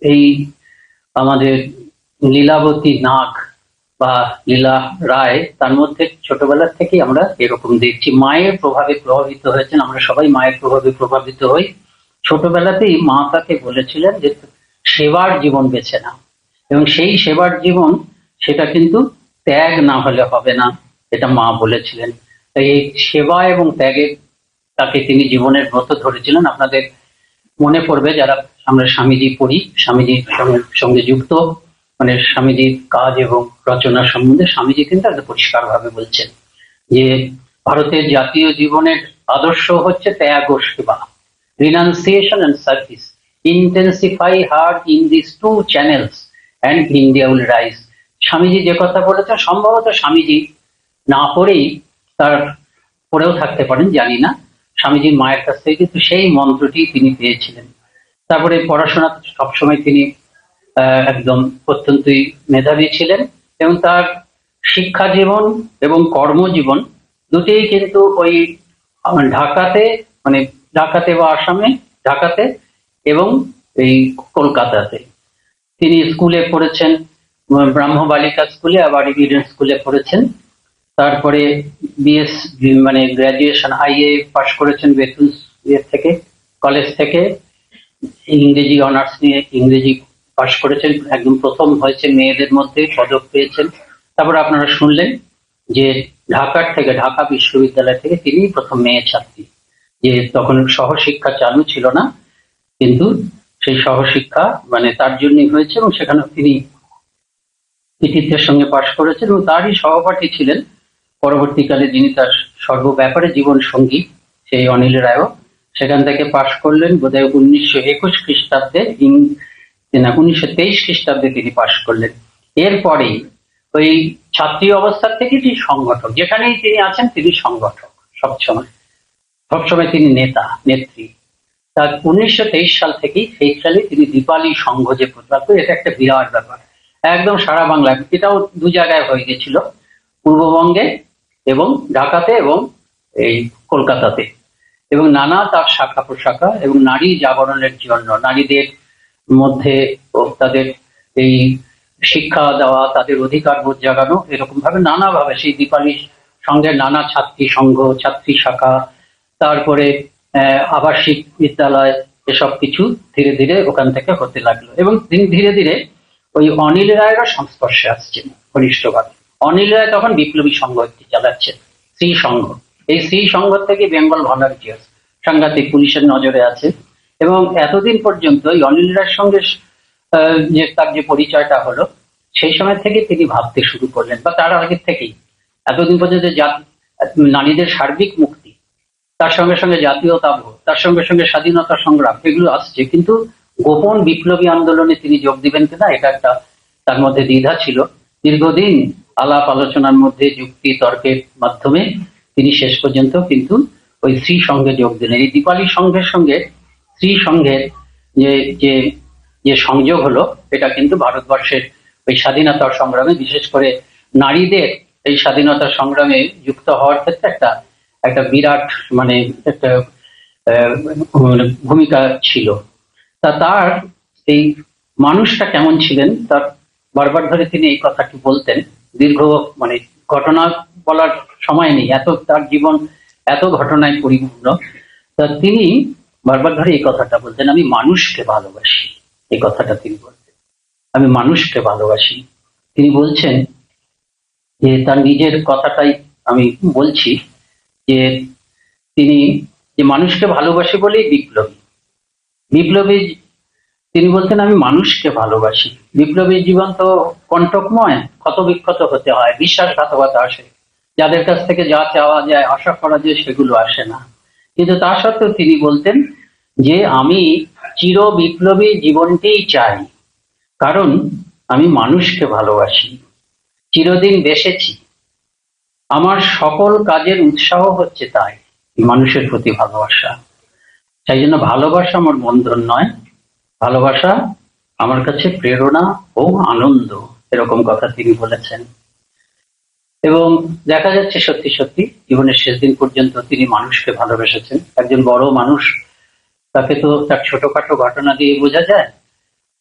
এই আমাদের লীলাবতী নাগ বা লীলা রায়, তার মধ্যে ছোটবেলা থেকেই আমরা এরকম দেখছি মায়ের প্রভাবে প্রভাবিত হয়েছেন। আমরা সবাই মায়ের প্রভাবে প্রভাবিত হই। ছোটবেলাতেই মা তাকে বলেছিলেন যে সেবার জীবন বেছে নাও, এবং সেই সেবার জীবন সেটা কিন্তু ত্যাগ না হলে হবে না, এটা মা বলেছিলেন। তাই এই সেবা এবং ত্যাগের তাকে তিনি জীবনের ব্রত ধরেছিলেন। আপনাদের মনে পড়বে যারা আমরা স্বামীজি পড়ি, স্বামীজির সঙ্গে যুক্ত, মানে স্বামীজির কাজ এবং রচনা সম্বন্ধে স্বামীজি কিন্তু একদম পরিষ্কার ভাবে বলছেন যে ভারতের জাতীয় জীবনের আদর্শ হচ্ছে ত্যাগ ও সেবা, renunciation and service, intensify hard in this two channels and India will rise. Swamiji যে কথা বলেছেন, সম্ভবত স্বামীজি না পড়েই তার পড়েও থাকতে পারেন, জানি না, স্বামীজির মায়ের কাছ থেকে কিন্তু সেই মন্ত্রটি তিনি পেয়েছিলেন। তারপরে পড়াশোনা সবসময় তিনি একদম অত্যন্তই মেধাবী ছিলেন, এবং তার শিক্ষা জীবন এবং কর্মজীবন দুটিই কিন্তু ওই ঢাকাতে, মানে ঢাকাতে বা আসামে, ঢাকাতে এবং এই কলকাতাতে। তিনি স্কুলে পড়েছেন, ব্রাহ্ম বালিকা স্কুলে, আবার ইডেন স্কুলে পড়েছেন। তারপরে বিএস মানে গ্রাজুয়েশন আইএ পাশ করেছেন বেতুল থেকে, কলেজ থেকে। ইংরেজি অনার্স নিয়ে ইংরেজি পাশ করেছেন, একদম প্রথম হয়েছে মেয়েদের মধ্যে, পদক পেয়েছেন। তারপর আপনারা শুনলেন যে ঢাকার থেকে, ঢাকা বিশ্ববিদ্যালয় থেকে তিনি প্রথম মেয়ে ছাত্রী, যে তখন সহশিক্ষা চালু ছিল না, কিন্তু সেই সহশিক্ষা মানে তার জন্যই হয়েছে, এবং সেখানে তিনি কৃতিত্বের সঙ্গে পাশ করেছেন। এবং তারই সহপাঠী ছিলেন পরবর্তীকালে যিনি তার সর্বব্যাপারে জীবন সঙ্গী, সেই অনিল রায়ও সেখান থেকে পাশ করলেন বোধহয় 1921 খ্রিস্টাব্দে, 1923 খ্রিস্টাব্দে তিনি পাশ করলেন। এরপরেই ওই ছাত্রী অবস্থার থেকে তিনি সংগঠক, যেখানেই তিনি আছেন তিনি সংগঠক, সবসময় তিনি নেতা নেত্রী। তার 1923 সাল থেকেই, সেই সালে তিনি দীপালি সংঘ যে প্রতিষ্ঠা, এটা একটা বিরাট ব্যাপার, একদম সারা বাংলায়। এটাও দু জায়গায় হয়ে গেছিল, পূর্ববঙ্গে এবং ঢাকাতে এবং এই কলকাতাতে, এবং নানা তার শাখা প্রশাখা, এবং নারী জাগরণের জন্য, নারীদের মধ্যে তাদের এই শিক্ষা দেওয়া, তাদের অধিকার বোধ জাগানো, এরকম ভাবে নানাভাবে সেই দীপালি সংঘের নানা ছাত্রী সংঘ, ছাত্রী শাখা, তারপরে আবাসিক বিদ্যালয়, এসব কিছু ধীরে ধীরে ওখান থেকে হতে লাগলো। এবং তিনি ধীরে ধীরে ওই অনিল রায়েরও সংস্পর্শে আসছেন ঘনিষ্ঠভাবে। অনিল রায় তখন বিপ্লবী সংঘ একটি চালাচ্ছেন, শ্রী সংঘ। এই শ্রী সংঘ থেকে বেঙ্গল ভলান্টিয়ার্স সাংঘাতিক পুলিশের নজরে আছে। এবং এতদিন পর্যন্ত এই অনিল রায়ের সঙ্গে যে তার যে পরিচয়টা হলো, সেই সময় থেকে তিনি ভাবতে শুরু করলেন, বা তার আগে থেকেই, এতদিন পর্যন্ত নারীদের সার্বিক মুক্তি, তার সঙ্গে সঙ্গে জাতীয়তাবোধ, তার সঙ্গে সঙ্গে স্বাধীনতা সংগ্রাম, এগুলো আসছে, কিন্তু গোপন বিপ্লবী আন্দোলনে তিনি যোগ দিবেন কিনা এটা একটা তার মধ্যে দ্বিধা ছিল। দীর্ঘদিন আলাপ আলোচনার মধ্যে, যুক্তি তর্কের মাধ্যমে তিনি শেষ পর্যন্ত কিন্তু ওই শ্রী সংঘে যোগ দিলেন। এই দীপালি সংঘের সঙ্গে শ্রী সংঘের যে যে সংযোগ হলো, এটা কিন্তু ভারতবর্ষের ওই স্বাধীনতা সংগ্রামে, বিশেষ করে নারীদের এই স্বাধীনতা সংগ্রামে যুক্ত হওয়ার ক্ষেত্রে একটা বিরাট মানে একটা ভূমিকা ছিল। তার এই মানুষটা কেমন ছিলেন, তার বারবার ধরে তিনি এই কথাটি বলতেন। দীর্ঘ মানে ঘটনা বলার সময় নেই, এত তার জীবন এত ঘটনায় পরিপূর্ণ। তা তিনি বারবার ধরে এই কথাটা বলতেন, আমি মানুষকে ভালোবাসি। এই কথাটা তিনি বলতেন, আমি মানুষকে ভালোবাসি। তিনি বলছেন যে তার নিজের কথাটাই আমি বলছি, যে তিনি যে মানুষকে ভালোবাসে বলেই বিপ্লবী। বিপ্লবী তিনি বলতেন আমি মানুষকে ভালোবাসি। বিপ্লবীর জীবন তো কণ্টকময়, ক্ষত বিক্ষত হতে হয়, বিশ্বাসঘাতকতা আসে, যাদের কাছ থেকে যা চাওয়া যায় আশা করা যায় সেগুলো আসে না। কিন্তু তা সত্ত্বেও তিনি বলতেন যে আমি চির বিপ্লবী জীবনকেই চাই, কারণ আমি মানুষকে ভালোবাসি, চিরদিন বেসেছি, আমার সকল কাজের উৎসাহ হচ্ছে তাই মানুষের প্রতি ভালোবাসা। সেই জন্য ভালোবাসা আমার বন্ধন নয়, ভালোবাসা আমার কাছে প্রেরণা ও আনন্দ, এরকম কথা তিনি বলেছেন। এবং দেখা যাচ্ছে সত্যি সত্যি জীবনের শেষ দিন পর্যন্ত তিনি মানুষকে ভালোবেসেছেন। একজন বড় মানুষ, তাকে তো তার ছোটখাটো ঘটনা দিয়ে বোঝা যায়।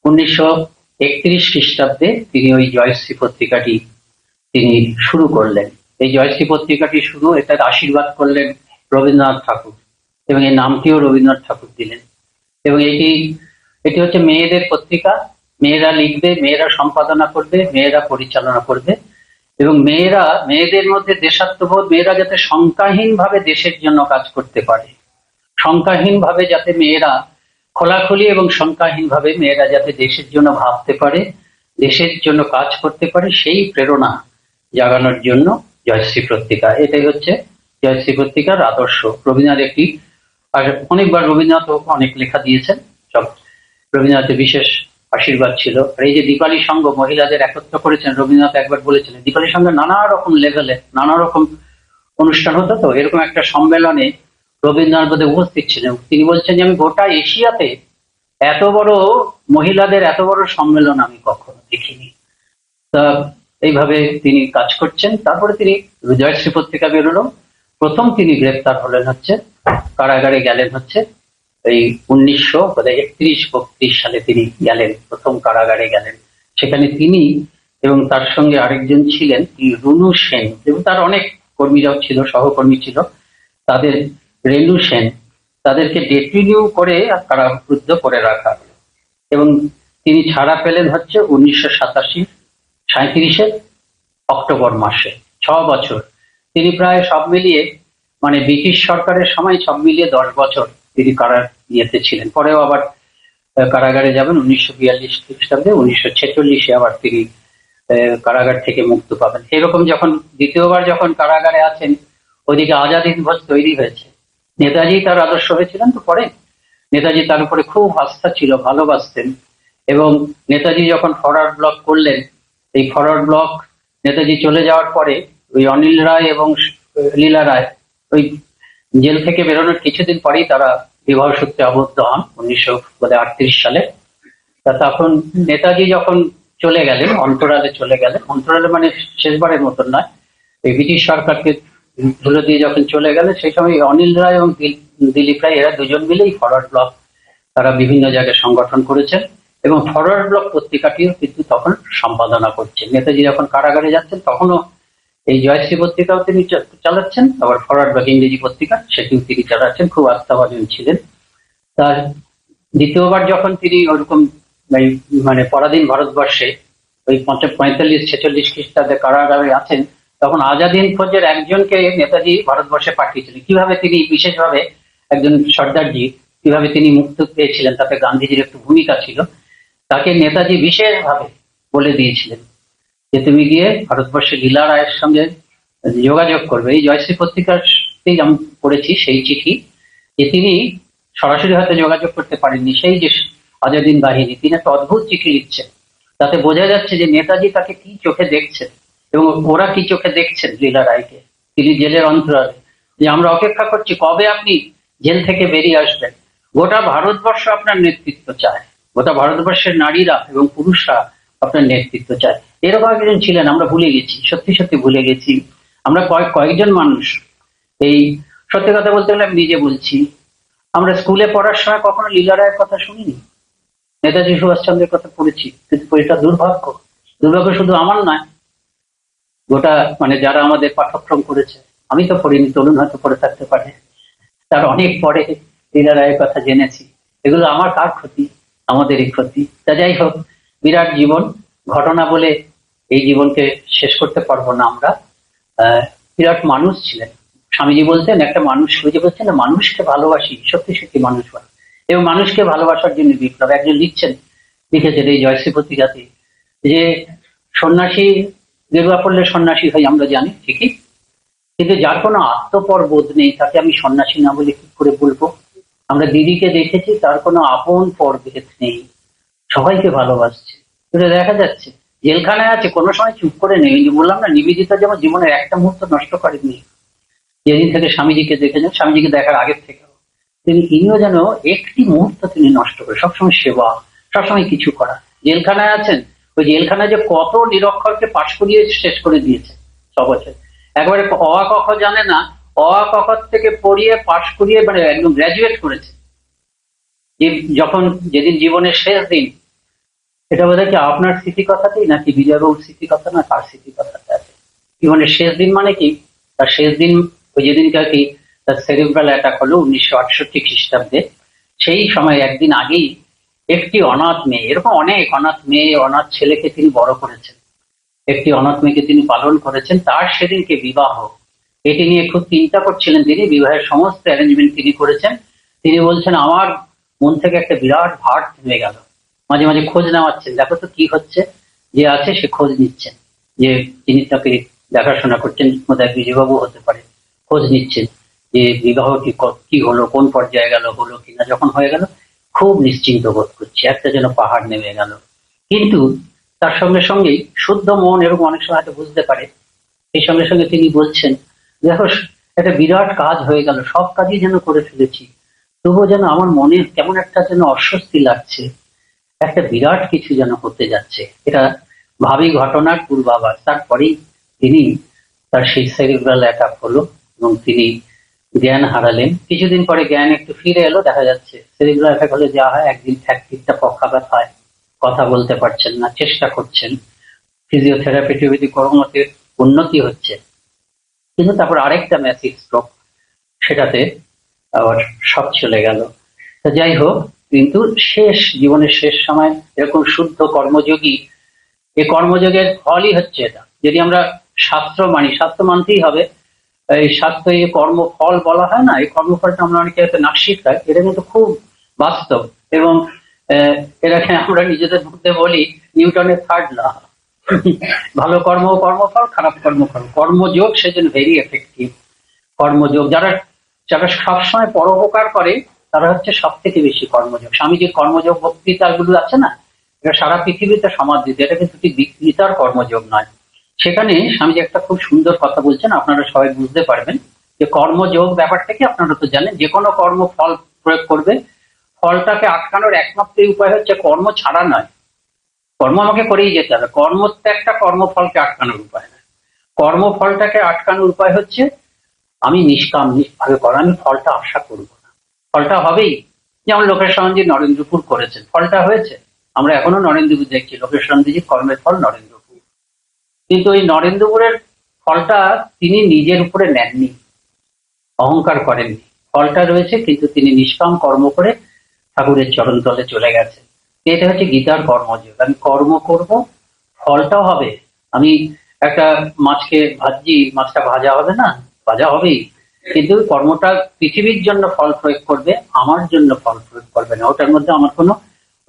1931 খ্রিস্টাব্দে তিনি ওই জয়শ্রী পত্রিকাটি তিনি শুরু করলেন। এই জয়শ্রী পত্রিকাটি শুরু, এটার আশীর্বাদ করলেন রবীন্দ্রনাথ ঠাকুর, এবং এই নামটিও রবীন্দ্রনাথ ঠাকুর দিলেন। এবং এটি হচ্ছে মেয়েদের পত্রিকা, মেয়েরা লিখবে, মেয়েরা সম্পাদনা করবে, মেয়েরা পরিচালনা করবে, এবং মেয়েদের মধ্যে দেশাত্মবোধ, মেয়েরা যাতে শঙ্কাহীন ভাবে দেশের জন্য কাজ করতে পারে, শঙ্কাহীন ভাবে যাতে মেয়েরা খোলাখুলি এবং শঙ্কাহীন ভাবে মেয়েরা যাতে দেশের জন্য ভাবতে পারে, দেশের জন্য কাজ করতে পারে, সেই প্রেরণা জাগানোর জন্য জয়শ্রী পত্রিকা। এটাই হচ্ছে জয়শ্রী পত্রিকার আদর্শ। রবীন্দ্রনাথ আর অনেকবার রবীন্দ্রনাথ অনেক লেখা দিয়েছেন, সব রবীন্দ্রনাথের বিশেষ আশীর্বাদ ছিল। আর এই যে দীপালি সংঘ মহিলাদের একত্র করেছেন, রবীন্দ্রনাথ একবার বলেছিলেন দীপালি সংঘে নানা রকম লেভেলে নানা রকম অনুষ্ঠান হতো, তো এরকম একটা সম্মেলনে রবীন্দ্রনাথ বোধহয় উপস্থিত ছিলেন। তিনি বলছেন যে আমি গোটা এশিয়াতে এত বড় মহিলাদের এত বড় সম্মেলন আমি কখনো দেখিনি। তা এইভাবে তিনি কাজ করছেন। তারপরে তিনি জয়শ্রী পত্রিকা বেরোলো। প্রথম তিনি গ্রেপ্তার হলেন হচ্ছে, কারাগারে গেলেন হচ্ছে এই 1931-32 সালে তিনি গেলেন, প্রথম কারাগারে গেলেন। সেখানে তিনি এবং তার সঙ্গে আরেকজন ছিলেন রুনু সেন, এবং তার অনেক কর্মীরাও ছিল, সহকর্মী ছিল, তাদের রেণু সেন, তাদেরকে ডেটিনিউ করে কারারুদ্ধ করে রাখা হলো। এবং তিনি ছাড়া পেলেন হচ্ছে 1987 অক্টোবর মাসে। 6 বছর তিনি প্রায় সব মিলিয়ে, মানে ব্রিটিশ সরকারের সময় সব মিলিয়ে 10 বছর তিনি ইয়েতে ছিলেন। পরেও আবার কারাগারে যাবেন 1942 খ্রিস্টাব্দে, 1946 আবার তিনি কারাগার থেকে মুক্তি পাবেন। এরকম যখন দ্বিতীয়বার যখন কারাগারে আছেন, ওইদিকে আজাদ হিন্দ ফৌজ তৈরি হয়েছে। নেতাজি তার আদর্শ হয়েছিলেন, তো পরে নেতাজি তার উপরে খুব আস্থা ছিল, ভালোবাসতেন। এবং নেতাজি যখন ফরওয়ার্ড ব্লক করলেন, এই ফরওয়ার্ড ব্লক নেতাজি চলে যাওয়ার পরে ওই অনিল রায় এবং লীলা রায় ওই জেল থেকে বেরোনোর কিছুদিন পরেই তারা বিবাহ সূত্রে আবদ্ধ হন 1938 সালে। তখন নেতাজি যখন চলে গেলেন, অন্তরালে চলে গেলেন, অন্তরালে মানে শেষবারের মতন নয়, এই ব্রিটিশ সরকারকে ধুলো দিয়ে যখন চলে গেলেন, সেই সময় অনিল রায় এবং দিলীপ রায় এরা দুজন মিলেই ফরওয়ার্ড ব্লক তারা বিভিন্ন জায়গায় সংগঠন করেছেন, এবং ফরওয়ার্ড ব্লক পত্রিকাটিও কিন্তু তখন সম্পাদনা করছেন। নেতাজি যখন কারাগারে যাচ্ছেন তখনও এই জয়শ্রী পত্রিকাও তিনি চালাচ্ছেন, আবার ফরওয়ার্ড ব্লক ইংরেজি পত্রিকা সেটিও তিনি চালাচ্ছেন, খুব আস্থাভাজন ছিলেন। তার দ্বিতীয়বার যখন তিনি ওরকম মানে পরাধীন ভারতবর্ষে ওই 45-46 খ্রিস্টাব্দে কারাগারে আছেন, তখন আজাদ হিন্দ ফৌজের একজনকে নেতাজি ভারতবর্ষে পাঠিয়েছিলেন। কিভাবে তিনি বিশেষভাবে একজন সর্দারজি কিভাবে তিনি মুক্ত পেয়েছিলেন, তাতে গান্ধীজির একটু ভূমিকা ছিল। তাকে নেতাজি বিশেষভাবে বলে দিয়েছিলেন যে তুমি গিয়ে ভারতবর্ষে লীলা রায়ের সঙ্গে যোগাযোগ করবে। এই জয়শ্রী পত্রিকাতেই আমি পড়েছি সেই চিঠি, যে তিনি সরাসরি হয়তো যোগাযোগ করতে পারেননি, সেই যে আজাদিন বাহিনী, তিনি একটা অদ্ভুত চিঠি লিখছেন, তাতে বোঝা যাচ্ছে যে নেতাজি তাকে কি চোখে দেখছেন এবং ওরা কি চোখে দেখছেন লীলা রায়কে। তিনি জেলের অন্তরালে, যে আমরা অপেক্ষা করছি কবে আপনি জেল থেকে বেরিয়ে আসবেন, গোটা ভারতবর্ষ আপনার নেতৃত্ব চায়, গোটা ভারতবর্ষের নারীরা এবং পুরুষরা আপনার নেতৃত্ব চায়। এরকম একজন ছিলেন, আমরা ভুলে গেছি, সত্যি সত্যি ভুলে গেছি। আমরা কয়েকজন মানুষ, এই সত্যি কথা বলতে গেলে আমি নিজে বলছি, আমরা স্কুলে পড়ার সময় কখনো লীলা রায়ের কথা শুনিনি, নেতাজি সুভাষচন্দ্রের কথা পড়েছি, কিন্তু এটা দুর্ভাগ্য। দুর্ভাগ্য শুধু আমার নয়, গোটা মানে যারা আমাদের পাঠ্যক্রম করেছে, আমি তো পড়িনি, তরুণ হয়তো পড়ে থাকতে পারে, তার অনেক পরে লীলা রায়ের কথা জেনেছি। এগুলো আমার কার ক্ষতি? আমাদেরই ক্ষতি। তা যাই হোক, বিরাট জীবন, ঘটনা বলে এই জীবনকে শেষ করতে পারবো না আমরা। বিরাট মানুষ ছিলেন, স্বামীজি বলতেন একটা মানুষ খুঁজে বলছেন না, মানুষকে ভালোবাসি, সত্যি সত্যি মানুষ ভালো, এবং মানুষকে ভালোবাসার জন্য বিপ্লব। একজন লিখেছেন এই জয়শ্রী পত্রিকাতে যে সন্ন্যাসী গেরুয়া পড়লে সন্ন্যাসী হয়, আমরা জানি ঠিকই, কিন্তু যার কোনো আত্মপর বোধ নেই তাকে আমি সন্ন্যাসী না বলে কি করে বলবো? আমরা দিদিকে দেখেছি, তার কোনো আপন পর ভেদ নেই, সবাইকে ভালোবাসছে। এটা দেখা যাচ্ছে জেলখানায় আছে, কোনো সময় চুপ করে নেই। বললাম না, নিবেদিতা যেমন জীবনের একটা মুহূর্ত নষ্ট করেননি। যেদিন থেকে স্বামীজিকে দেখেছেন, স্বামীজিকে দেখার আগের থেকে ইনিও যেন একটি মুহূর্ত তিনি নষ্ট করে, সবসময় সেবা, সবসময় কিছু করা। জেলখানায় আছেন, ওই জেলখানায় যে কত নিরক্ষরকে পাশ করিয়ে শেষ করে দিয়েছে 6 বছর। একবারে অ আ ক খ জানে না, অ আ ক খ থেকে পড়িয়ে পাশ করিয়ে মানে একদম গ্রাজুয়েট করেছে। যেদিন জীবনের শেষ দিন, এটা বোধহয় কি আপনার স্মৃতি কথাতেই নাকি বিজয়বাবুর স্মৃতি কথা, না তার স্মৃতি কথাতে আছে? জীবনের শেষ দিন মানে কি, তার শেষ দিন ওই যেদিনকার কি তার সেরিব্রাল অ্যাটাক হলো 1968 খ্রিস্টাব্দে। সেই সময় একদিন আগেই একটি অনাথ মেয়ে, এরকম অনেক অনাথ মেয়ে অনাথ ছেলেকে তিনি বড় করেছেন, একটি অনাথ মেয়েকে তিনি পালন করেছেন। তার সেদিনকে বিবাহ, এটি নিয়ে খুব চিন্তা করছিলেন তিনি। বিবাহের সমস্ত অ্যারেঞ্জমেন্ট তিনি করেছেন। তিনি বলছেন আমার মন থেকে একটা বিরাট ভার নেমে গেল। মাঝে মাঝে খোঁজ নেওয়াচ্ছেন, দেখো তো কি হচ্ছে, যে আছে সে খোঁজ নিচ্ছেন, যে তিনি তাকে দেখাশোনা করছেন, বোধহয় বিজয়বাবু হতে পারে, খোঁজ নিচ্ছেন যে বিবাহটি কি হলো, কোন পর্যায়ে গেল, হলো কিনা। যখন হয়ে গেল খুব নিশ্চিন্ত বোধ করছে, একটা যেন পাহাড় নেমে গেল। কিন্তু তার সঙ্গে সঙ্গেই শুদ্ধ মন এরকম অনেক সময় হয়তো বুঝতে পারে, এই সঙ্গে সঙ্গে তিনি বলছেন দেখো একটা বিরাট কাজ হয়ে গেল, সব কাজই যেন করে ফেলেছি, তবুও যেন আমার মনে কেমন একটা যেন অস্বস্তি লাগছে, একটা বিরাট কিছু যেন হতে যাচ্ছে। এটা ভাবি ঘটনার পূর্বাভাস। তারপরেই তিনি তার সেই সেরিব্রাল অ্যাটাক হলো এবং তিনি জ্ঞান হারালেন। কিছুদিন পরে জ্ঞান একটু ফিরে এলো, দেখা যাচ্ছে সেরিব্রাল অ্যাটাক হলে যা হয়, একদিন একদিকটা পক্ষাঘাত হয়, কথা বলতে পারছেন না, চেষ্টা করছেন, ফিজিওথেরাপি টিভিটি কর্মতে উন্নতি হচ্ছে, কিন্তু তারপর আরেকটা ম্যাসিভ স্ট্রোক, সেটাতে আবার সব চলে গেল। তো যাই হোক, কিন্তু জীবনের শেষ সময় এরকম শুদ্ধ কর্মযোগী, এই কর্মযোগের ফলই হচ্ছে এটা। যদি আমরা শাস্ত্র মানি, শাস্ত্র মানতেই হবে, এই শাস্ত্র এই কর্মফল বলা হয় না, এই কর্মফলটা আমরা অনেকে হয়তো নাস্তিক হয়, এটা কিন্তু খুব বাস্তব। এবং এটাকে আমরা নিজেদের মধ্যে বলি নিউটনের 3rd ল, ভালো কর্ম কর্মফল, খারাপ কর্ম কর্মযোগ, সেজন্য ভেরি এফেক্টিভ কর্মযোগ। যারা সবসময় পরোপকার করে তারা হচ্ছে সব থেকে বেশি কর্মযোগ। স্বামীজির কর্মযোগ বক্তৃতাগুলো আছে না, এটা সারা পৃথিবীতে সমাদৃত, এটা কিন্তু গীতার কর্মযোগ নয়। সেখানে স্বামীজি একটা খুব সুন্দর কথা বলছেন, আপনারা সবাই বুঝতে পারবেন যে কর্মযোগ ব্যাপারটা কি। আপনারা তো জানেন যে কোনো কর্ম ফল প্রয়োগ করবে, ফলটাকে আটকানোর একমাত্র উপায় হচ্ছে কর্ম ছাড়া নয়, কর্ম আমাকে করেই যেতে হবে। কর্মত্যাগটা কর্মফলকে আটকানোর উপায় না, কর্মফলটাকে আটকানোর উপায় হচ্ছে আমি নিষ্কাম ভাবে করা, আমি ফলটা আশা করবো না, ফলটা হবেই। যেমন লোকেশ চন্দ্রজি নরেন্দ্রপুর করেছেন, ফলটা হয়েছে, আমরা এখনো নরেন্দ্রপুর দেখছি, লোকেশ চন্দ্রজির কর্মের ফল নরেন্দ্রপুর। কিন্তু ওই নরেন্দ্রপুরের ফলটা তিনি নিজের উপরে নেননি, অহংকার করেননি, ফলটা রয়েছে, কিন্তু তিনি নিষ্কাম কর্ম করে ঠাকুরের চরণ তলে চলে গেছেন। এটা হচ্ছে গীতার কর্মযোগ। আমি কর্ম করব, ফলটাও হবে। আমি একটা মাছকে ভাজি, মাছটা ভাজা হবে না, ভাজা হবেই, কিন্তু কর্মটা পৃথিবীর জন্য ফল প্রয়োগ করবে, আমার জন্য ফল প্রয়োগ করবে না। ওটার মধ্যে আমার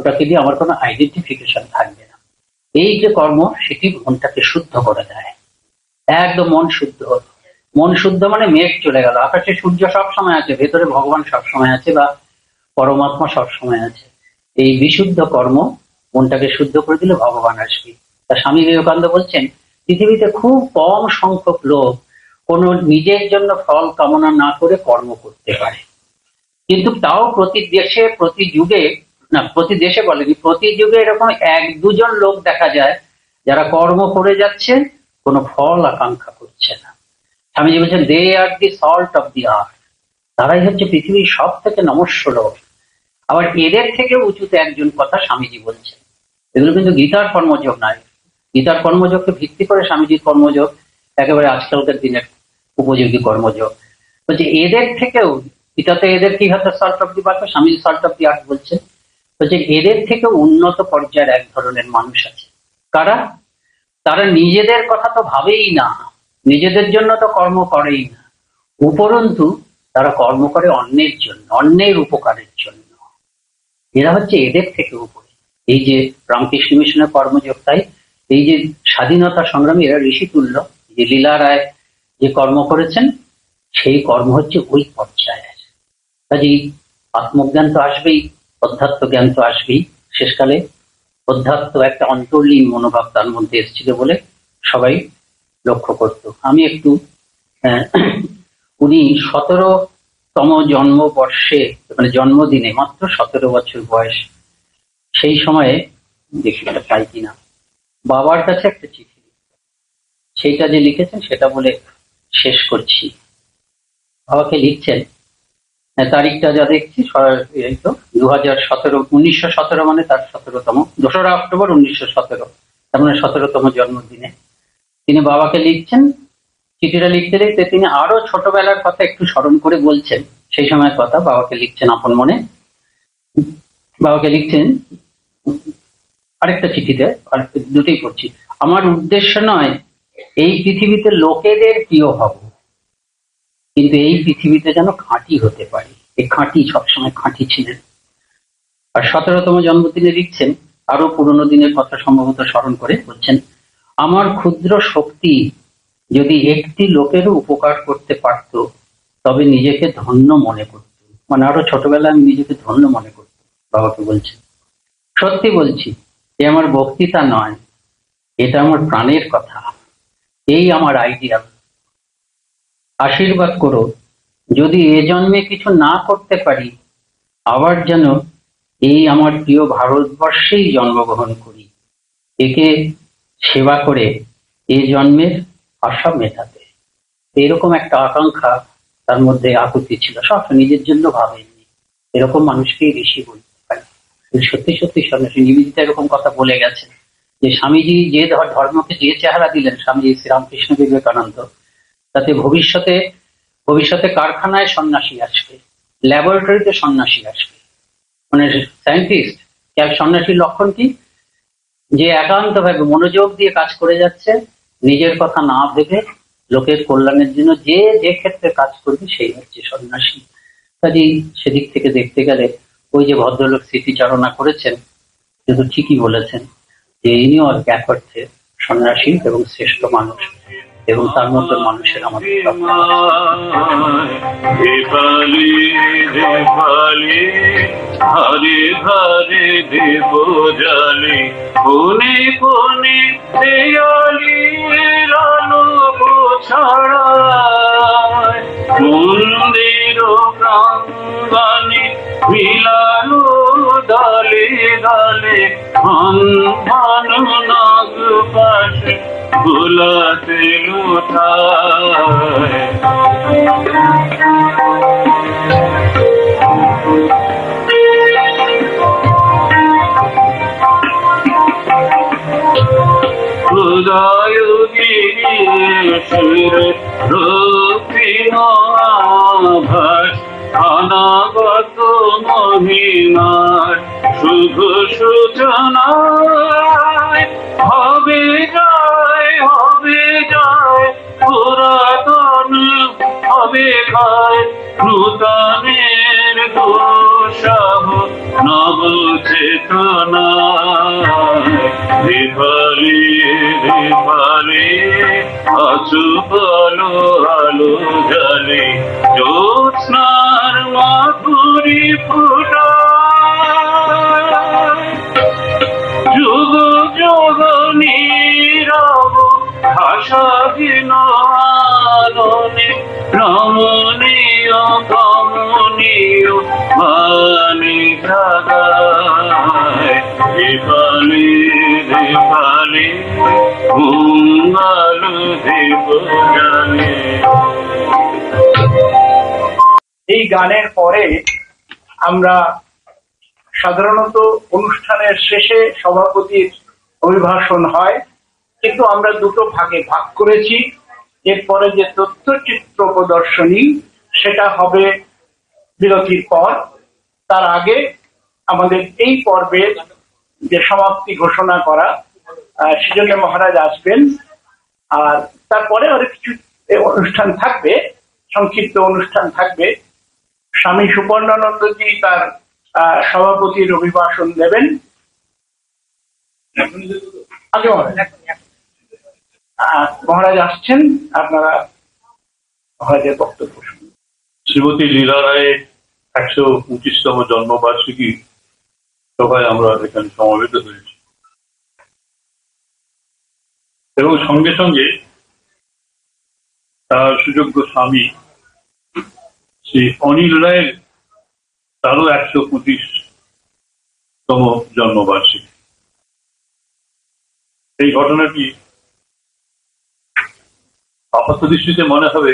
ওটাকে দিয়ে আমার কোনো আইডেন্টিফিকেশন থাকবে না। এই যে কর্ম, সেটি মনটাকে শুদ্ধ করে দেয়, একদম মন শুদ্ধ। মন শুদ্ধ মানে মেঘ চলে গেল, আকাশে সূর্য সবসময় আছে, ভেতরে ভগবান সবসময় আছে, বা পরমাত্মা সবসময় আছে। এই বিশুদ্ধ কর্ম মনটাকে শুদ্ধ করে দিলে ভগবান আসবে। তা স্বামী বিবেকানন্দ বলছেন পৃথিবীতে খুব কম সংখ্যক লোক কোন নিজের জন্য ফল কামনা না করে কর্ম করতে পারে, কিন্তু তাও প্রতি দেশে প্রতি যুগে, না প্রতি দেশে বলেনি, প্রতি যুগে এরকম 1-2 জন লোক দেখা যায় যারা কর্ম করে যাচ্ছে, কোনো ফল আকাঙ্ক্ষা করছে না। স্বামীজি বলছেন দে আর দি সল্ট অফ দি আর্থ, তারাই হচ্ছে পৃথিবীর সব থেকে নমস্য লোক। আবার এদের থেকে উঁচুতে একজন কথা স্বামীজি বলছেন, এগুলো কিন্তু গীতার কর্মযোগ নয়। গীতার কর্মযোগকে ভিত্তি করে স্বামীজির কর্মযোগ একেবারে আজকালকার দিনের উপযোগী কর্মযোগ। বলছে এদের থেকেও, গীতাতে এদের কি হয়তো salt of the earth, Swamiji salt of the earth বলছেন। বলছে এদের থেকেও উন্নত পর্যায়ের এক ধরনের মানুষ আছে। কারা? তারা নিজেদের কথা তো ভাবেই না, নিজেদের জন্য তো কর্ম করেই না, উপরন্তু তারা কর্ম করে অন্যের জন্য, অন্যের উপকারের জন্য। এরা হচ্ছে এদের থেকে উপরে। এই যে রামকৃষ্ণ মিশনের কর্মযোগ, তাই এই যে স্বাধীনতা সংগ্রামী এরা ঋষি তুল্য। যে লীলা রায় যে কর্ম করেছেন সেই কর্ম হচ্ছে ওই পর্যায়ের। কাজেই আত্মজ্ঞান তো আসবেই, অধ্যাত্ম জ্ঞান তো আসবেই। শেষকালে অধ্যাত্ম একটা অন্তর্লীন মনোভাব তার মধ্যে এসেছিল বলে সবাই লক্ষ্য করত। আমি একটু উনি 17তম জন্মবর্ষে, মানে জন্মদিনে, মাত্র 17 বছর বয়স, সেই সময়ে দেখি এটা পাই কিনা, বাবার কাছে একটা চিঠি, সেইটা যে লিখেছেন সেটা বলে শেষ করছি। বাবাকে লিখছেন, তারিখটা যা দেখছি এই তো 1917, মানে তার 17তম, 2রা অক্টোবর 1917, তার মানে 17তম জন্মদিনে তিনি বাবাকে লিখছেন। চিঠিটা লিখতে লিখতে তিনি আরো ছোটবেলার কথা একটু স্মরণ করে বলছেন, সেই সময়ের কথা। বাবাকে লিখছেন আপন মনে, বাবাকে লিখছেন আরেকটা চিঠিতে, দুটোই পড়ছি। আমার উদ্দেশ্য নয় এই পৃথিবীতে লোকেদের প্রিয় হব, কিন্তু এই পৃথিবীতে যেন খাঁটি হতে পারি। এই খাঁটি, সবসময় খাঁটি ছিলেন। আর 17তম জন্মদিনে লিখছেন আরো পুরনো দিনের কথা সম্ভবত স্মরণ করে, বলছেন আমার ক্ষুদ্র শক্তি যদি একটি লোকেরও উপকার করতে পারত তবে নিজেকে ধন্য মনে করত। মানে আরো ছোটবেলায় আমি নিজেকে ধন্য মনে করতাম, বাবাকে বলছেন। সত্যি বলছি, এ আমার বক্তৃতা নয়, এটা আমার প্রাণের কথা, এই আমার আইডিয়াল। আশীর্বাদ করো, যদি এ জন্মে কিছু না করতে পারি, আবার যেন এই আমার প্রিয় ভারতবর্ষেই জন্মগ্রহণ করি, একে সেবা করে এ জন্মের আশা মেটাতে। এরকম একটা আকাঙ্ক্ষা তার মধ্যে আকুতি ছিল, সব নিজের জন্য ভাবেননি। এরকম মানুষকেই ঋষি বলতে পারে। সত্যি সত্যি সন্ন্যাসী নিবেদিতা এরকম কথা বলে গেছেন যে স্বামীজি যে ধর্মকে যে চেহারা দিলেন, স্বামীজি শ্রীরামকৃষ্ণ বিবেকানন্দ, তাতে ভবিষ্যতে কারখানায় সন্ন্যাসী আসবে, ল্যাবরেটরিতে সন্ন্যাসী আসবে। মানে সায়েন্টিস্ট, সন্ন্যাসীর লক্ষণ কি? যে একান্তভাবে মনোযোগ দিয়ে কাজ করে যাচ্ছে, নিজের কথা না ভেবে লোকের কল্যাণের জন্য যে ক্ষেত্রে কাজ করবে সেই হচ্ছে সন্ন্যাসী। কাজেই সেদিক থেকে দেখতে গেলে ওই যে ভদ্রলোক স্মৃতিচারণা করেছেন, কিন্তু ঠিকই বলেছেন যে ইনিও এক অর্থে সন্ন্যাসী এবং শ্রেষ্ঠ মানুষ, এবং তার মতো মানুষের আমাদের হরে হরে দেব জালি কোনে কোনে দেয়ালি আলোক ছড়ায়, মন্দির প্রাঙ্গণে মিলানো দলে দলে ভানু নাগ পাশে গোলাতে লুটায়। হৃদয় গিরিশের রক্তিম আভাস অনাগত মহিমার শুভ সূচনায় হবে জয় পুরাতন হবে গায়, নূতনের দোষাহ নব চেতনায়। দীপালি দীপালি অচুপলো আলো জালে, জ্যোৎস্নার মাধুরী ফুটায়, যুগ যুগ নীরব ভাষাহীন আলোনে রমণীয় কমনীয় বাণী জাগায়। দীপালি দীপালি মঙ্গল দীপ জ্বালে। এই গানের পরে আমরা সাধারণত অনুষ্ঠানের শেষে সভাপতির অভিভাষণ হয়, কিন্তু আমরা দুটো ভাগে ভাগ করেছি। এরপরে যে তথ্যচিত্র প্রদর্শনী সেটা হবে বিরতির পর। তার আগে আমাদের এই পর্বের যে সমাপ্তি ঘোষণা করা, সেজন্য মহারাজ আসবেন। আর তারপরে আরো কিছু অনুষ্ঠান থাকবে, সংক্ষিপ্ত অনুষ্ঠান থাকবে। স্বামী সুপর্ণানন্দজি তার সভাপতির অভিভাষণ দেবেন। আগে মহারাজ আসছেন, আপনারা মহারাজের বক্তব্য শুনুন। শ্রীমতী লীলা রায়ের 125তম জন্মবার্ষিকী সভায় আমরা এখানে সমবেত হয়েছি এবং সঙ্গে সঙ্গে তার সুযোগ্য স্বামী শ্রী অনিল রায়ের তারও 125তম জন্মবার্ষিকী। এই ঘটনাটি আপাত দৃষ্টিতে মনে হবে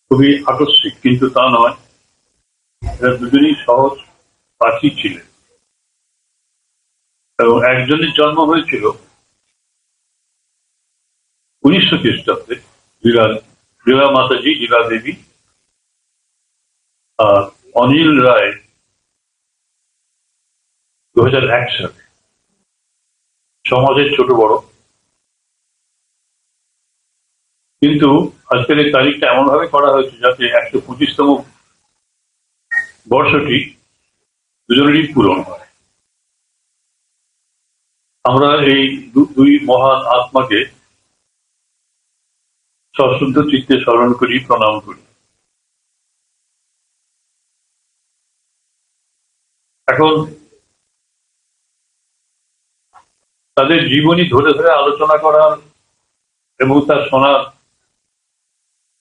খুবই আকস্মিক, কিন্তু তা নয়। এরা দুজনেই সহজ প্রাচী ছিলেন এবং একজনের জন্ম হয়েছিল 1900 খ্রিস্টাব্দে, লীলা মাতাজি, লীলা দেবী, আর অনিল রায় 2001 সালে। সমাজের ছোট বড়, কিন্তু আজকের এই তারিখটা এমন ভাবে করা হয়েছে যাতে 125তম বর্ষটি দুজনেরই পূরণ হয়। আমরা এই দুই মহান আত্মাকে সশ্রদ্ধ চিত্তে স্মরণ করি, প্রণাম করি। এখন তাদের জীবনী ধরে ধরে আলোচনা করার এবং তার শোনার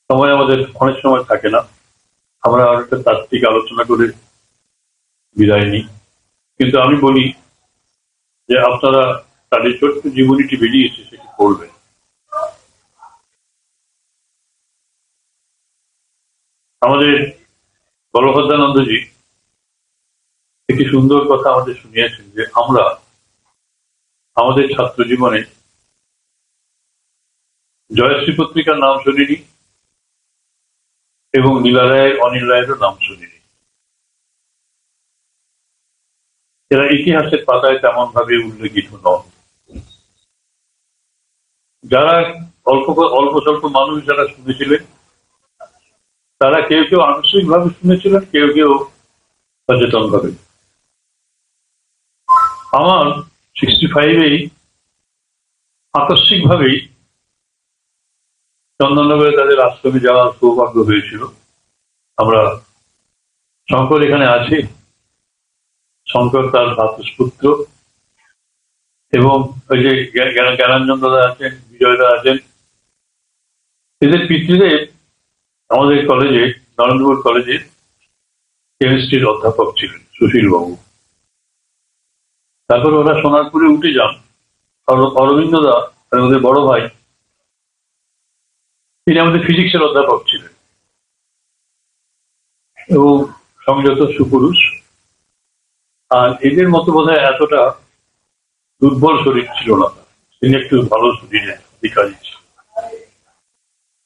সময় আমাদের অনেক সময় থাকে না। আমরা আর একটা তাত্ত্বিক আলোচনা করে বিদায় নিই, কিন্তু আমি বলি যে আপনারা তাদের ছোট্ট জীবনীটি বেরিয়েছে সেটি পড়বেন। আমাদের বলভদ্রানন্দজি একটি সুন্দর কথা আমাদের শুনিয়েছেন যে আমরা আমাদের ছাত্র জীবনে জয়শ্রী পত্রিকার নাম শুনিনি এবং লীলা রায়ের, অনিল রায়েরও নাম শুনিনি। এরা ইতিহাসের পাতায় তেমন ভাবে উল্লেখিত নন। যারা অল্প স্বল্প মানুষ যারা শুনেছিলেন, তারা কেউ কেউ আংশিক ভাবে শুনেছিলেন, কেউ কেউ সচেতন ভাবে। আমার 65-এই আকস্মিক ভাবেই চন্দননগরে তাদের আশ্রমে যাওয়ার সৌভাগ্য হয়েছিল। আমরা শঙ্কর এখানে আছি, শঙ্কর তার ভ্রাতুষ্পুত্র, এবং ওই যে জ্ঞানাঞ্জন দাদা আছেন, বিজয় দাদা আছেন। এদের পিতৃদেব আমাদের কলেজে, নরেন্দ্রপুর কলেজে কেমিস্ট্রির অধ্যাপক ছিলেন, সুশীল বাবু। তারপর ওরা সোনারপুরে উঠে যান। অরবিন্দ দা, ওদের বড় ভাই, তিনি আমাদের ফিজিক্সের অধ্যাপক ছিলেন এবং সংযত সুপুরুষ। আর এদের মতো বোধহয় এতটা দুর্বল শরীর ছিল না, তিনি একটু ভালো শরীরে অধিকারী ছিলেন।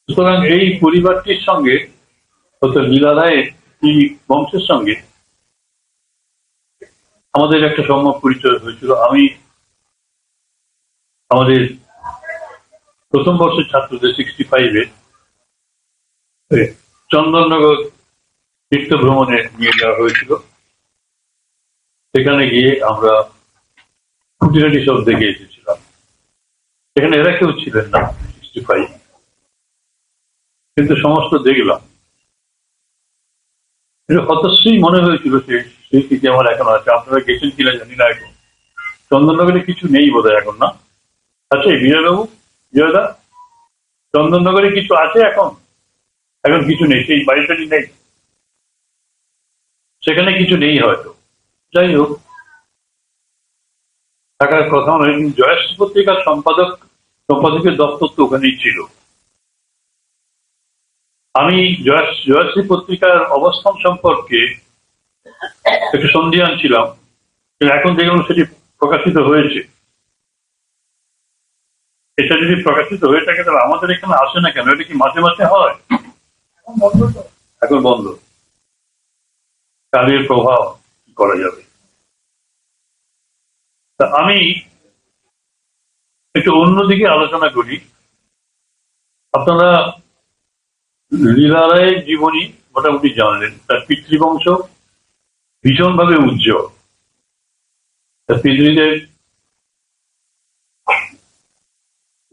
সুতরাং এই পরিবারটির সঙ্গে, অর্থাৎ লীলা রায়ের এই বংশের সঙ্গে আমাদের একটা সম্যক পরিচয় হয়েছিল। আমি আমাদের প্রথম বর্ষের ছাত্রদের 65-এ চন্দননগর তীর্থ ভ্রমণে নিয়ে যাওয়া হয়েছিল। সেখানে গিয়ে আমরা খুঁটিনাটি সব দেখে এসেছিলাম। সেখানে এরা কেউ ছিলেন না 65, কিন্তু সমস্ত দেখলাম। এটা হতশ্রী মনে হয়েছিল, সেই স্মৃতি আমার এখন আছে। আপনারা গেছেন কিনা জানি না, এখন চন্দননগরে কিছু নেই বোধহয় এখন, না আছে? বিজয়বাবু, বিজয়দা, চন্দননগরে কিছু আছে এখন? এখন কিছু নেই, সেই বাড়িটারই নেই, সেখানে কিছু নেই হয়তো। যাই হোক, থাকার কথা নয়। জয়শ্রী পত্রিকার সম্পাদকের দপ্তর তো ওখানেই ছিল। আমি জয়শ্রী পত্রিকার অবস্থান সম্পর্কে একটু সন্দিহান ছিলাম, কিন্তু এখন দেখলাম সেটি প্রকাশিত হয়েছে। এটা যদি প্রকাশিত হয়ে থাকে তাহলে আমাদের এখানে আসে না কেন? এটা কি মাঝে মাঝে হয়? এখন বন্ধ। কালের প্রভাব কি করা যাবে। তা আমি একটু অন্যদিকে আলোচনা করি। আপনারা লীলা রায়ের জীবনী মোটামুটি জানলেন। তার পিতৃবংশ ভীষণভাবে উজ্জ্বল। তার পিতৃদের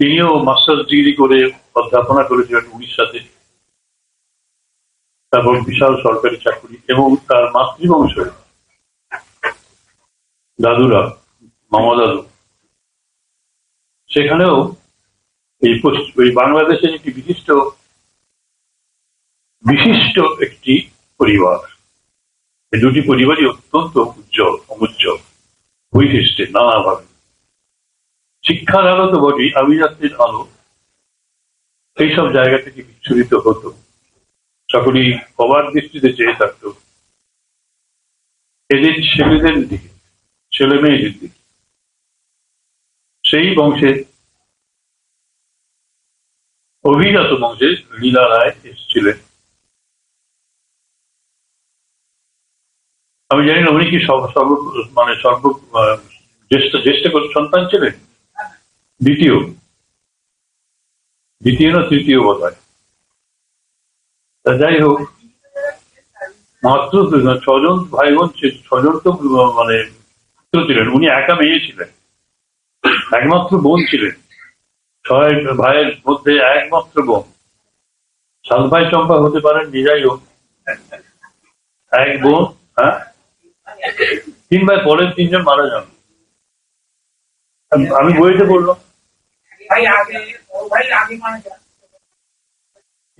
তিনিও মাস্টার্স ডিগ্রি করে অধ্যাপনা করেছিলেন উড়িষ্যাতে, তারপর বিশাল সরকারি চাকরি। এবং তার মাতৃবংশ দাদুরা, মামা দাদু, সেখানেও ওই বাংলাদেশের একটি বিশিষ্ট একটি পরিবার। এই দুটি পরিবারই অত্যন্ত উজ্জ্বল, অমুজ্জ্বল, বৈশিষ্ট্যে নানাভাবে। শিক্ষার আলো তো বটেই, আভিজাত্যের আলো এইসব জায়গা থেকে বিচ্ছুরিত হতো। সকলেই অবাক দৃষ্টিতে চেয়ে থাকত এদের ছেলেদের দিকে, ছেলে মেয়েদের দিকে। সেই বংশে, অভিজাত বংশে লীলা রায় এসেছিলেন। আমি জানি না উনি কি জ্যেষ্ঠ সন্তান ছিলেন, দ্বিতীয় না তৃতীয় বোধ হয়। যাই হোক, মাত্র 6জন ভাই বোন, 6জন তো পুত্র ছিলেন, উনি একা মেয়ে ছিলেন, একমাত্র বোন ছিলেন। 6 ভাইয়ের মধ্যে একমাত্র বোন। 7 ভাই চম্পা হতে পারেন, যাই হোক, এক বোন। হ্যাঁ, 3 ভাই, পরের 3 জন মারা যান। আমি বইতে বললাম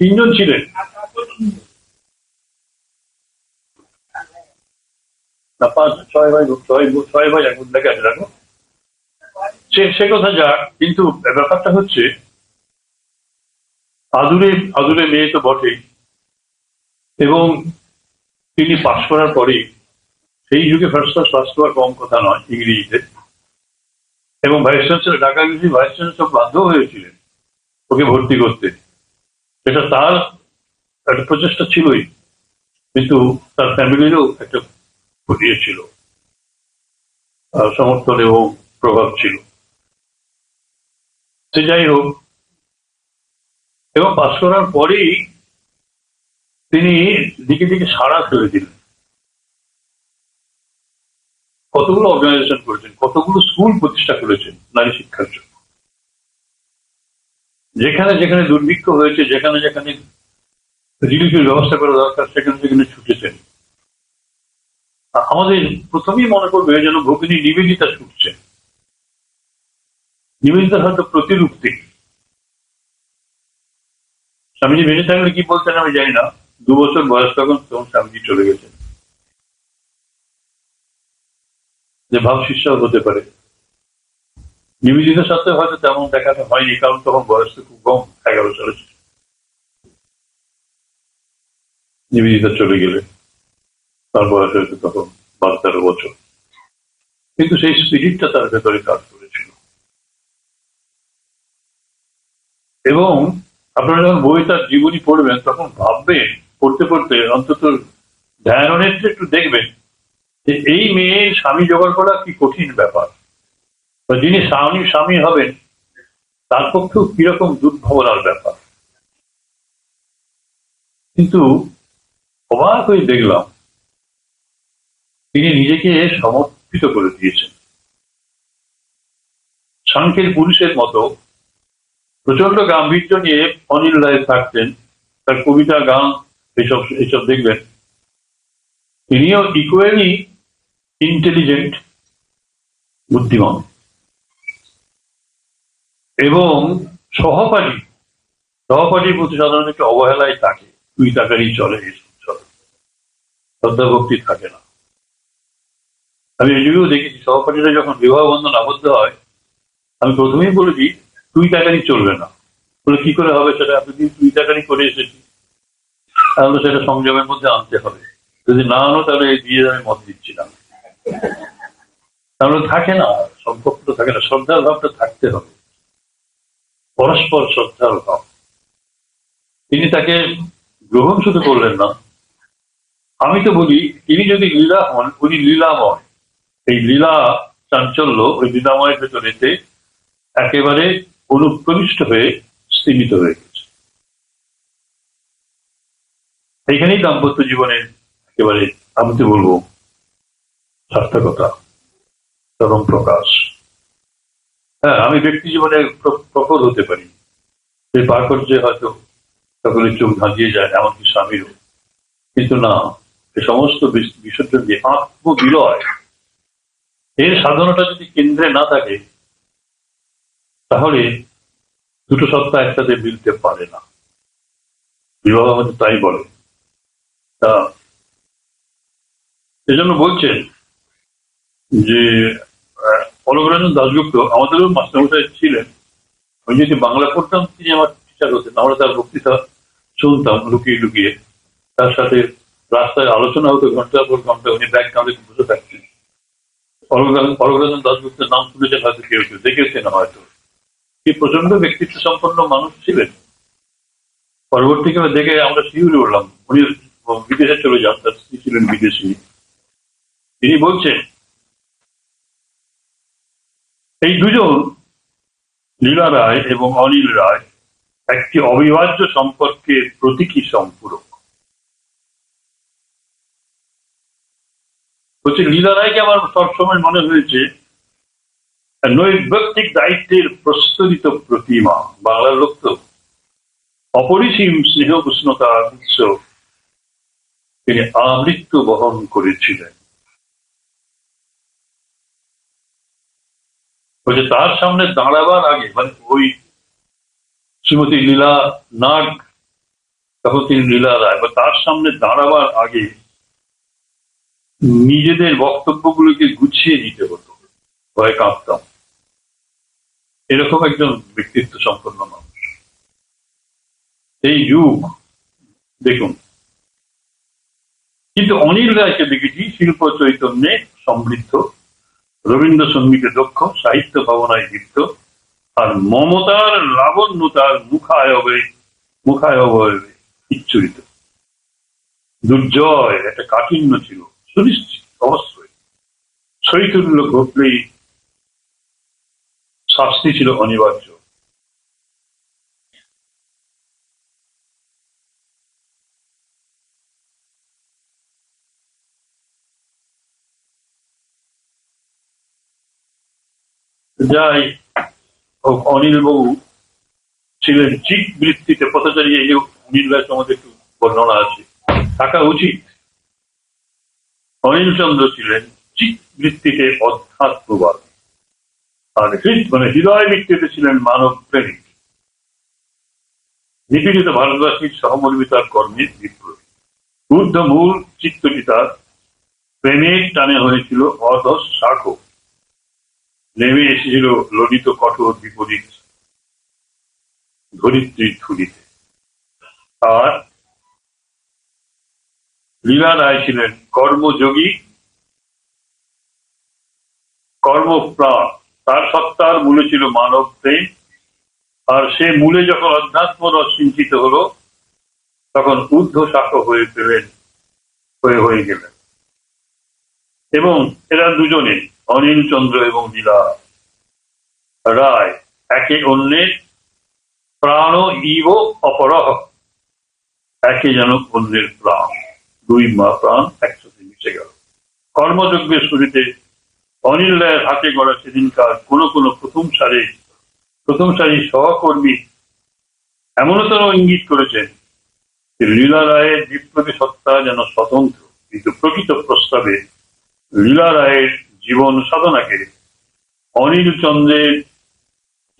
3 জন ছিলেন না, 5-6 ভাই, 6 ভাই এখন দেখে আছে। রাখো সে কথা যাক, কিন্তু ব্যাপারটা হচ্ছে আদুরে মেয়ে তো বটেই। এবং তিনি পাশ করার পরে, সেই যুগে ফার্স্ট ক্লাস পাস করার কম কথা নয় ইংরেজিতে। এবং vice chancellor, Dhaka university vice chancellor বাধ্য হয়েছিলেন ওকে ভর্তি করতে। এটা তার একটা প্রচেষ্টা ছিলই, কিন্তু তার ফ্যামিলিরও একটা ছিল, সমর্থন এবং প্রভাব ছিল। সে যাই হোক, এবং পাস করার পরেই তিনি দিকে দিকে সাড়া ফেলে দিলেন। কতগুলো অর্গানাইজেশন করেছেন, কতগুলো স্কুল প্রতিষ্ঠা করেছেন নারী শিক্ষার জন্য। যেখানে যেখানে দুর্ভিক্ষ হয়েছে, যেখানে যেখানে রিলিফের ব্যবস্থা করা দরকার, সেখানে সেখানে ছুটেছেন। আমাদের প্রথমেই মনে করবে যেন ভগিনী নিবেদিতা ছুটছে। নিবেদিতা হয়তো প্রতিরূপ থেকে। স্বামীজি বেঁচে থাকলে কি বলতেন আমি জানি না। 2 বছর বয়স তখন স্বামীজি চলে গেছেন। যে ভাব শিষ্যাও হতে পারে। নিবেদিতার সাথে হয়তো তেমন দেখাটা হয়নি, কারণ তখন বয়স তো খুব কম, 11 সালে নিবেদিতা চলে গেলে। তার বয়স হয়তো তখন 12-13 বছর। কিন্তু সেই স্পিরিটটা তার ভেতরে কাজ করেছিল। এবং আপনারা যখন বই তার জীবনী পড়বেন, তখন ভাববেন, পড়তে পড়তে অন্তত ধ্যাননেত্রে একটু দেখবেন যে এই মেয়ের স্বামী জোগাড় করা কি কঠিন ব্যাপার, বা যিনি স্বামী হবেন তার পক্ষেও কিরকম দুর্ভাবনার ব্যাপার। কিন্তু অবাক হয়ে দেখলাম তিনি নিজেকে সমর্পিত করে দিয়েছেন। সাংখ্যের পুরুষের মতো প্রচন্ড গাম্ভীর্য নিয়ে অনিল রায় থাকতেন। তার কবিতা, গান, এইসব দেখবেন। তিনিও ইকুয়ালি ইন্টেলিজেন্ট, বুদ্ধিমান। এবং সহপাঠীর প্রতি সাধারণত একটু অবহেলায় থাকে। তুই তাকারই চলে, এইসব চলে, শ্রদ্ধা ভক্তি থাকে না। আমি এই যুগেও দেখেছি, সহপাঠীরা যখন বিবাহ বন্ধন আবদ্ধ হয়, আমি প্রথমেই বলেছি তুই তাকারই চলবে না। বলে কি করে হবে সেটা? এতদিন তুই তাকারই করে এসেছি, তাহলে সেটা সংযমের মধ্যে আনতে হবে। যদি না আনো তাহলে এই বিয়ে আমি মত দিচ্ছি না। তাহলে থাকে না, সম্পর্কটা থাকে না। শ্রদ্ধার ভাবটা থাকতে হবে, পরস্পর শ্রদ্ধার ভাব। তিনি তাকে গ্রহণ শুধু করলেন না, আমি তো বলি তিনি যদি লীলা হন, উনি লীলাময়। এই লীলা চাঞ্চল্য ওই লীলাময়ের ভেতরেতে একেবারে অনুপ্রবিষ্ট হয়ে স্তীমিত হয়ে গেছে। এইখানেই দাম্পত্য জীবনের একেবারে আমি তো বলবো সার্থকতা, চরম প্রকাশ। হ্যাঁ, আমি ব্যক্তি জীবনে প্রখর হতে পারি, সেই পারকর্যে হয়তো সকলের চোখ ধাঁধিয়ে যায়, এমনকি স্বামীরও, কিন্তু না, এ সমস্ত বিসর্জন দিয়ে আত্মবিলয়, এর সাধনাটা যদি কেন্দ্রে না থাকে তাহলে দুটো সত্তা একসাথে মিলতে পারে না। বিবাহ আমাদের তাই বলে। তা এজন্য বলছেন যে অলকরঞ্জন দাশগুপ্ত আমাদেরও মাস্টারমশাই ছিলেন। আমি যদি বাংলা পড়তাম তিনি আমার টিচার হতেন, আমরা তার বক্তৃতা শুনতাম লুকিয়ে লুকিয়ে, তার সাথে রাস্তায় আলোচনা হতো ঘন্টার পর ঘন্টা, উনি ব্যাগ কাঁধে বসে থাকতেন। অলকরঞ্জন দাশগুপ্তের নাম শুনেছেন হয়তো, কেউ কেউ দেখেছেন হয়তো। কি প্রচন্ড ব্যক্তিত্ব সম্পন্ন মানুষ ছিলেন। পরবর্তীকালে দেখে আমরা শিউরে উঠলাম, উনি বিদেশে চলে যান, তার স্ত্রী ছিলেন বিদেশি। তিনি বলছেন এই দুজন লীলা রায় এবং অনিল রায় একটি অবিভাজ্য সম্পর্কের প্রতীকী সম্পূরক। বলছে লীলা রায়কে আমার সবসময় মনে হয়েছে নৈর্ব্যক্তিক দায়িত্বের প্রস্তরিত প্রতিমা। বাংলার লোক তো, অপরিসীম স্নেহ উষ্ণতার উৎস তিনি আমৃত্যু বহন করেছিলেন। বলছে তার সামনে দাঁড়াবার আগে, মানে ওই শ্রীমতী লীলা নাগ, তখন তিনি লীলা রায়, বা তার সামনে দাঁড়াবার আগে নিজেদের বক্তব্যগুলোকে গুছিয়ে নিতে হতো, ভয়ে কাঁপতাম। এরকম একজন ব্যক্তিত্ব সম্পন্ন মানুষ। এই যুগ দেখুন। কিন্তু অনিল রায়কে দেখেছি শিল্প চৈতন্যে সমৃদ্ধ, রবীন্দ্রসঙ্গীতে দক্ষ, সাহিত্য ভাবনায় দীপ্ত, আর মমতার লাবণ্য তার মুখায়বে ইচ্ছুরিত। দুর্জয় একটা কাঠিন্য ছিল সুনিশ্চিত, অবশ্যই শৈথুল্য ঘটলেই শাস্তি ছিল অনিবার্য। যাই অনিল বাবু ছিলেন চিক বৃত্তিতে পথচারী। এই যে অনিল রায় সম্বন্ধে একটু বর্ণনা আছে, থাকা উচিত। অনিল চন্দ্র ছিলেন চিক বৃত্তিতে অধ্যাত্মবাদ, আর মানে হৃদয় বৃত্তিতে ছিলেন মানব প্রেমিক, নিপীড়িত ভারতবাসীর সহমর্মিতার কর্মের বিপ্লবী। ঊর্ধ্ব মূল চিত্তটি তার প্রেমের টানে হয়েছিল অধঃশাখ, নেমে এসেছিল ললিত কঠোর বিপরীত ধরিত্রীর থুলিতে। আর লীলা রায় ছিলেন কর্মযোগী, কর্মপ্রাণ। তার সত্তার মূলে ছিল মানব প্রেম, আর সে মূলে যখন অধ্যাত্ম রস সিঞ্চিত হলো তখন ঊর্ধ্ব শাখ হয়ে গেলেন। এবং এরা দুজনে, অনিল চন্দ্র এবং লীলা রায়, একে অন্যের প্রাণ ইব অপরহ, একে যেন অন্যের প্রাণ, দুই মা প্রাণ একসাথে মিশে গেল। কর্মযজ্ঞের শুরুতে অনিল রায়ের হাতে গড়া সেদিনকার কোন প্রথম সারির সহকর্মী এমনতর ইঙ্গিত করেছেন যে লীলা রায়ের বিপ্লবী সত্তা যেন স্বতন্ত্র, কিন্তু প্রকৃত প্রস্তাবে লীলা রায়ের জীবন সাধনাকে অনিল চন্দ্রের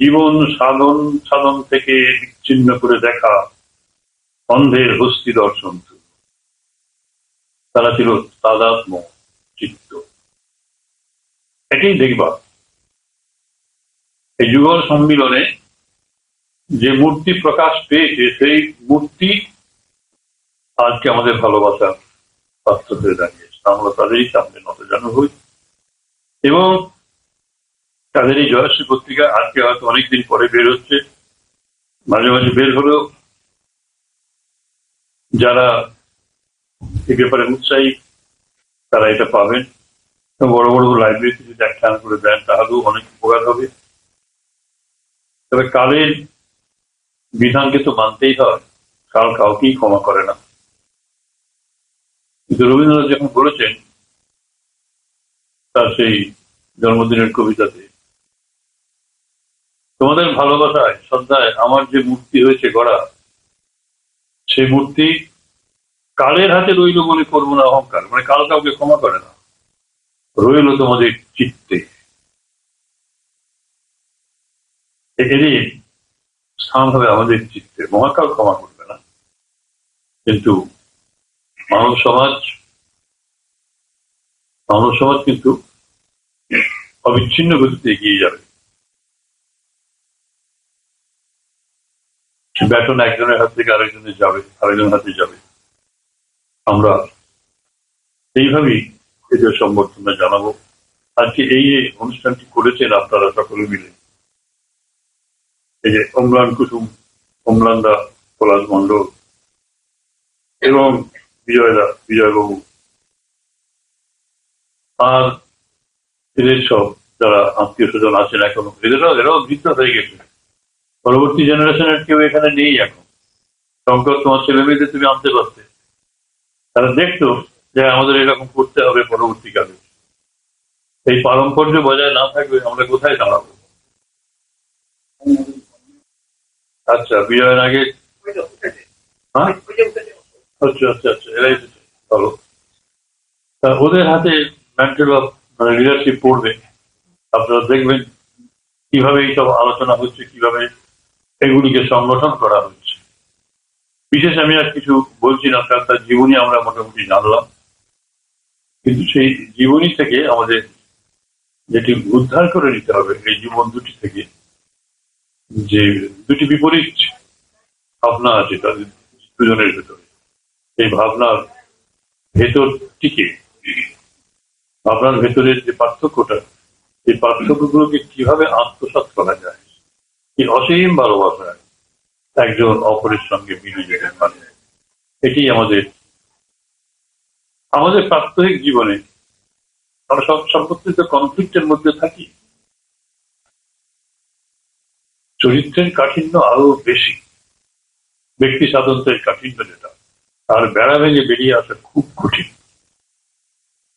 জীবন সাধন থেকে বিচ্ছিন্ন করে দেখা অন্ধের হস্তি দর্শন। তারা ছিল তাদাত্ম চিত্ত। এটাই দেখবা এই যুগল সম্মিলনে যে মূর্তি প্রকাশ পেয়েছে, সেই মূর্তি আজকে আমাদের ভালোবাসার পাত্র হয়ে দাঁড়িয়েছে। আমরা তাদেরই সামনে নতজানু হই এবং তাদের এই জয়শ্রী পত্রিকা আজকে হয়তো অনেকদিন পরে বের হচ্ছে, মাঝে মাঝে বের হলেও যারা এ ব্যাপারে উৎসাহী তারা এটা পাবেন। বড় বড় লাইব্রেরিতে যদি একখান করে দেন তাহলেও অনেক উপকার হবে। তবে কালের বিধানকে তো মানতেই হয়, কাল কাউকেই ক্ষমা করে না। কিন্তু রবীন্দ্রনাথ যখন বলেছেন তার সেই জন্মদিনের কবিতাতে, তোমাদের ভালোবাসায় শ্রদ্ধায় আমার যে মূর্তি হয়েছে গড়া, সেই মূর্তি কালের হাতে রইল বলে করবো না অহংকার, মানে কাল কাউকে ক্ষমা করে না, রইল তোমাদের চিত্তে। এরই স্থান হবে আমাদের চিত্তে, মহাকাল ক্ষমা করবে না, কিন্তু মানব সমাজ কিন্তু অবিচ্ছিন্ন গতিতে এগিয়ে যাবে। ব্যাটন একজনের হাত থেকে আরেকজনের যাবে, আরেকজনের হাতে যাবে। আমরা এইভাবেই এদের সম্বর্ধনা জানাবো। আজকে এই যে অনুষ্ঠানটি করেছেন আপনারা সকলে মিলে, এই যে অম্লান কুসুম, অম্লানদা, পলাশ মণ্ডল এবং বিজয়বাবু আর এদের সব যারা আত্মীয় স্বজন আছেন এখনো, এরাও বৃদ্ধ হয়ে গেছে, পরবর্তী জেনারেশনের কেউ এখানে নেই এখন। শঙ্কর, তোমার ছেলে মেয়েদের তুমি আনতে পারতে, তারা দেখতো যে আমাদের এরকম করতে হবে পরবর্তীকালে। এই পারম্পর্য বজায় না থাকবে আমরা কোথায় দাঁড়াবো? আচ্ছা, বিজয়ের আগে আচ্ছা, এরাই চলো, ওদের হাতে ম্যান্টেল অফ লিডারশিপ পড়বে। আপনারা দেখবেন কিভাবে এইসব আলোচনা হচ্ছে, কিভাবে এগুলিকে সংগঠন করা হচ্ছে। বিশেষ আমি আর কিছু বলছি না, কারণ তার জীবনী আমরা মোটামুটি জানলাম, কিন্তু সেই জীবনী থেকে আমাদের যেটি উদ্ধার করে নিতে হবে, এই জীবন দুটি থেকে যে দুটি বিপরীত ভাবনা আছে তাদের দুজনের ভেতরে, এই ভাবনার ভেতরটিকে, ভাবনার ভেতরের যে পার্থক্যটা, এই পার্থক্যগুলোকে কিভাবে আত্মসাৎ করা যায়, এই অসীম ভালোবাসায় একজন অপরের সঙ্গে মিলে যেতে পারে। এটি আমাদের প্রাত্যহিক জীবনে আমরা সব সম্পর্কিত কনফ্লিক্টের মধ্যে থাকি। চরিত্রের কাঠিন্য আরো বেশি, ব্যক্তি স্বাতন্ত্র্যের কাঠিন্য যেটা, তার বেড়া ভেঙে বেরিয়ে আসা খুব কঠিন।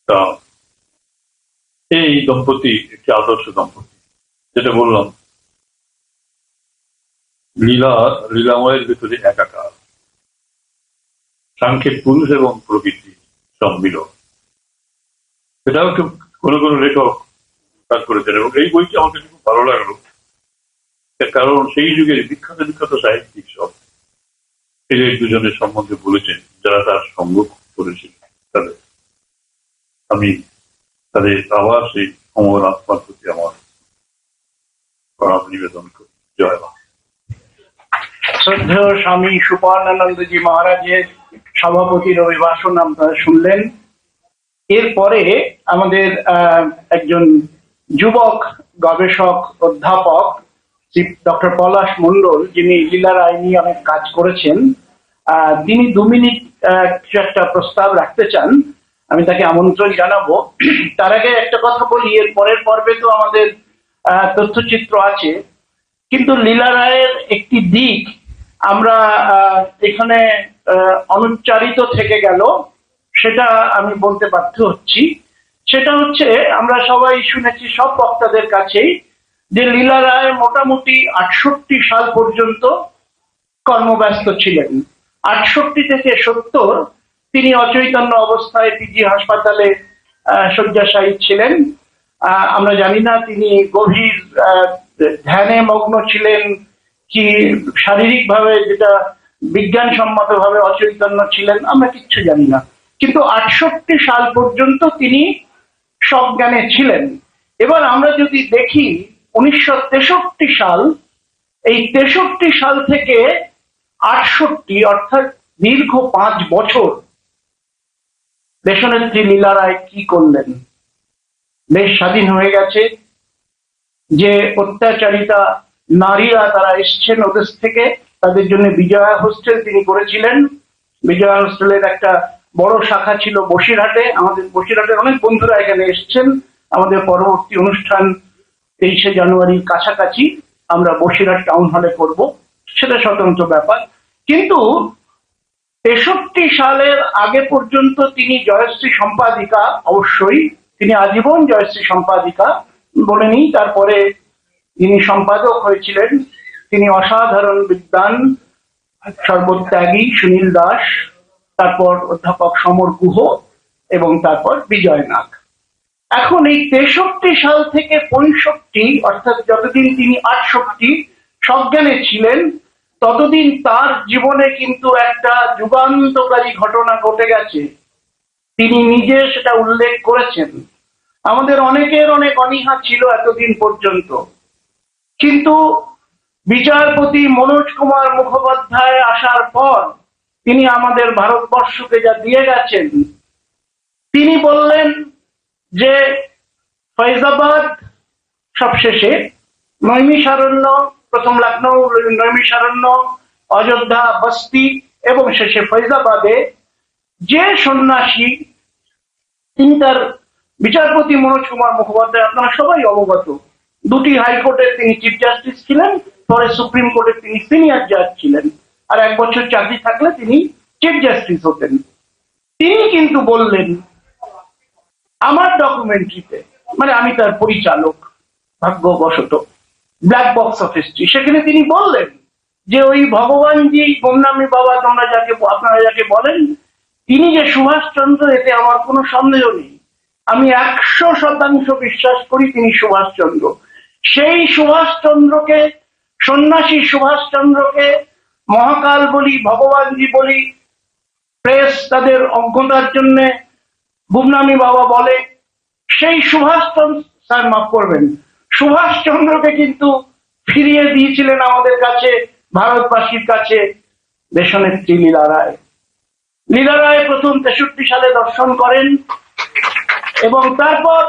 তা এই দম্পতি একটি আদর্শ দম্পতি, যেটা বললাম, লীলাময়ের ভেতরে একাকার, সাংখ্যের পুরুষ এবং প্রকৃতি সম্মিলন। সেটাও কোনো কোনো লেখক কাজ করেছেন, এবং এই বইটি আমার কাছে খুব ভালো লাগলো, কারণ সেই যুগের বিখ্যাত সাহিত্যিক সব এদের দুজনের সম্বন্ধে বলেছেন, যারা তার সঙ্গ করেছিল। আমি তাদের আবার সেই অমর আত্মার প্রতি আমার প্রণাম নিবেদন করি। জয় মা। শ্রদ্ধেয় স্বামী সুপর্ণানন্দজি মহারাজের সভাপতির অভিভাষণ আপনারা শুনলেন। এরপরে আমাদের একজন যুবক গবেষক অধ্যাপক ডক্টর পলাশ মণ্ডল, যিনি লীলা রায় নিয়ে অনেক কাজ করেছেন, তিনি 2 মিনিট কিছু একটা প্রস্তাব রাখতে চান। আমি তাকে আমন্ত্রণ জানাবো। তার আগে একটা কথা বলি, এর পরের পর্বে তো আমাদের তথ্যচিত্র আছে, কিন্তু লীলা রায়ের একটি দিক আমরা এখানে অনুচ্চারিত থেকে গেল, সেটা আমি বলতে বাধ্য হচ্ছি। সেটা হচ্ছে, আমরা সবাই শুনেছি সব বক্তাদের কাছেই, যে লীলা রায় মোটামুটি 68 সাল পর্যন্ত কর্মব্যস্ত ছিলেন। 68 থেকে 70 তিনি অচৈতন্য অবস্থায় পিজি হাসপাতালে শয্যাশায়ী ছিলেন। আমরা জানি না তিনি গভীর ধ্যানে মগ্ন ছিলেন কি শারীরিকভাবে, যেটা বিজ্ঞানসম্মতভাবে অচৈতন্য ছিলেন, আমরা কিচ্ছু জানি না। কিন্তু 68 সাল পর্যন্ত তিনি সজ্ঞানে ছিলেন। এবার আমরা যদি দেখি 1963 সাল, এই 63 সাল থেকে 68, অর্থাৎ দীর্ঘ 5 বছর দেশনেত্রী লীলা রায় কি করলেন? দেশ স্বাধীন হয়ে গেছে, যে অত্যাচারিতা নারীরা তারা এসছেন ওদেশ থেকে, তাদের জন্য বিজয়া হোস্টেল তিনি করেছিলেন। বিজয়া হোস্টেলের একটা বড় শাখা ছিল বসিরহাটে। আমাদের বসিরহাটের অনেক বন্ধুরা এখানে এসছেন। আমাদের পরবর্তী অনুষ্ঠান 23শে জানুয়ারির কাছাকাছি আমরা বসিরহাট টাউন হলে করব, সেটা স্বতন্ত্র ব্যাপার। কিন্তু 63 সালের আগে পর্যন্ত তিনি জয়শ্রী সম্পাদিকা, অবশ্যই তিনি আজীবন জয়শ্রী সম্পাদিকা বলেনি, তারপরে যিনি সম্পাদক হয়েছিলেন তিনি অসাধারণ বিদ্বান, সর্বত্যাগী সুনীল দাস, তারপর অধ্যাপক সমর গুহ এবং তারপর বিজয় নাগ। এখন এই 63 সাল থেকে 65, অর্থাৎ যতদিন তিনি 68 সজ্ঞানে ছিলেন, ততদিন তার জীবনে কিন্তু একটা যুগান্তকারী ঘটনা ঘটে গেছে। তিনি নিজে সেটা উল্লেখ করেছেন। আমাদের অনেকের অনেক অনীহা ছিল এতদিন পর্যন্ত, কিন্তু বিচারপতি মনোজ কুমার মুখোপাধ্যায় আসার পর তিনি আমাদের ভারতবর্ষকে যা দিয়ে গেছেন, তিনি বললেন যে ফৈজাবাদ সবশেষে, নৈমিষারণ্য, প্রথম লখনৌ, নৈমিষারণ্য, অযোধ্যা, বস্তি এবং শেষে ফৈজাবাদে যে সন্ন্যাসী, তিনি তার বিচারপতি মনোজ কুমার মুখোপাধ্যায় আপনারা সবাই অবগত, দুটি হাইকোর্টের তিনি চিফ জাস্টিস ছিলেন, পরে সুপ্রিম কোর্টের তিনি সিনিয়র জাজ ছিলেন, আর 1 বছর চাকরি থাকলে তিনি চিফ জাস্টিস হতেন। তিনি কিন্তু বললেন আমার ডকুমেন্টারিতে, মানে আমি তার পরিচালক ভাগ্যবশত, ব্ল্যাক বক্স অফ হিস্ট্রি, সেখানে তিনি বললেন যে ওই ভগবানজি গুমনামী বাবা আপনারা যাকে বলেন, তিনি যে সুভাষচন্দ্র, এতে আমার কোনো সন্দেহ নেই। আমি 100% বিশ্বাস করি তিনি সুভাষচন্দ্র। সেই সুভাষচন্দ্রকে, সন্ন্যাসী সুভাষচন্দ্রকে মহাকাল বলি, ভগবানজি বলি, প্রেস তাদের অজ্ঞতার জন্য গুমনামী বাবা বলে, সেই সুভাষচন্দ্র, স্যার মাফ করবেন, সুভাষচন্দ্রকে কিন্তু ফিরিয়ে দিয়েছিলেন আমাদের কাছে, ভারতবাসীর কাছে দেশনেত্রী লীলা রায়। লীলা রায় প্রথম 63 সালে দর্শন করেন এবং তারপর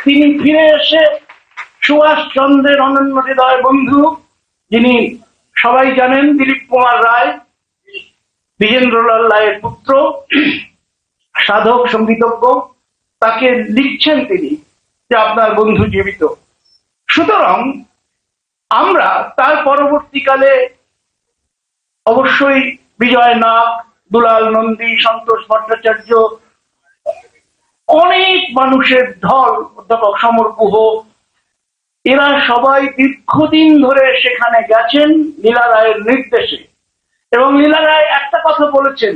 তিনি ফিরে এসে সুভাষচন্দ্রের অনন্য হৃদয় বন্ধু, যিনি সবাই জানেন দিলীপ কুমার রায়, বিজেন্দ্রলাল রায়ের পুত্র, সাধক সঙ্গীতজ্ঞ, তাকে লিখছেন তিনি যে আপনার বন্ধু জীবিত। সুতরাং আমরা তার পরবর্তীকালে অবশ্যই বিজয় নাগ, দুলাল নন্দী, সন্তোষ ভট্টাচার্য, অনেক মানুষের ঢল, অধ্যাপক সমর গুহ, এরা সবাই দীর্ঘদিন ধরে সেখানে গেছেন লীলা রায়ের নির্দেশে। এবং লীলা রায় একটা কথা বলেছেন,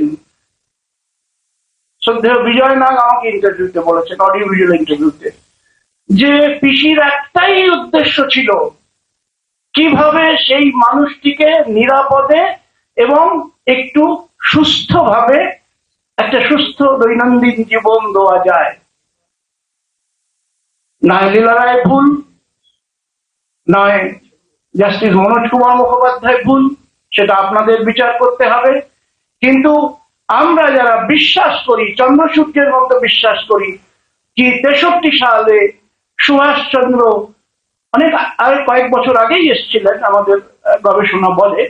শ্রদ্ধেয় বিজয় নাগ আমাকে ইন্টারভিউতে বলেছেন, অডিও ভিজুয়াল ইন্টারভিউতে, যে পিসির একটাই উদ্দেশ্য ছিল কিভাবে সেই মানুষটিকে নিরাপদে এবং একটু সুস্থভাবে একটা সুস্থ দৈনন্দিন জীবন দেওয়া যায়। নয় লীলা রায় ভুল, নয় জাস্টিস মনোজ কুমার মুখোপাধ্যায় ভুল, সেটা আপনাদের বিচার করতে হবে। কিন্তু আমরা যারা বিশ্বাস করি, চন্দ্রসূর্যের মতো বিশ্বাস করি, কি 63 সালে সুভাষচন্দ্র অনেক আর কয়েক বছর আগেই এসেছিলেন আমাদের গবেষণা বলে,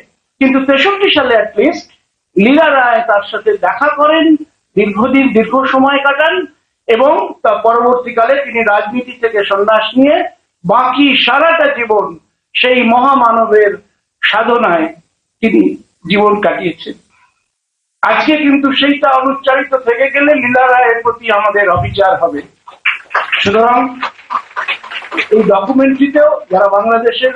কিন্তু 63 সালে অ্যাটলিস্ট লীলা রায় তার সাথে দেখা করেন, দীর্ঘদিন দীর্ঘ সময় কাটান এবং তার পরবর্তীকালে তিনি রাজনীতি থেকে সন্ন্যাস নিয়ে বাকি সারাটা জীবন সেই মহামানবের সাধনায় তিনি জীবন কাটিয়েছেন। আজকে কিন্তু সেইটা অনুচ্চারিত থেকে গেলে লীলা রায়ের প্রতি আমাদের অবিচার হবে। সুতরাং এই ডকুমেন্টারিতেও যারা বাংলাদেশের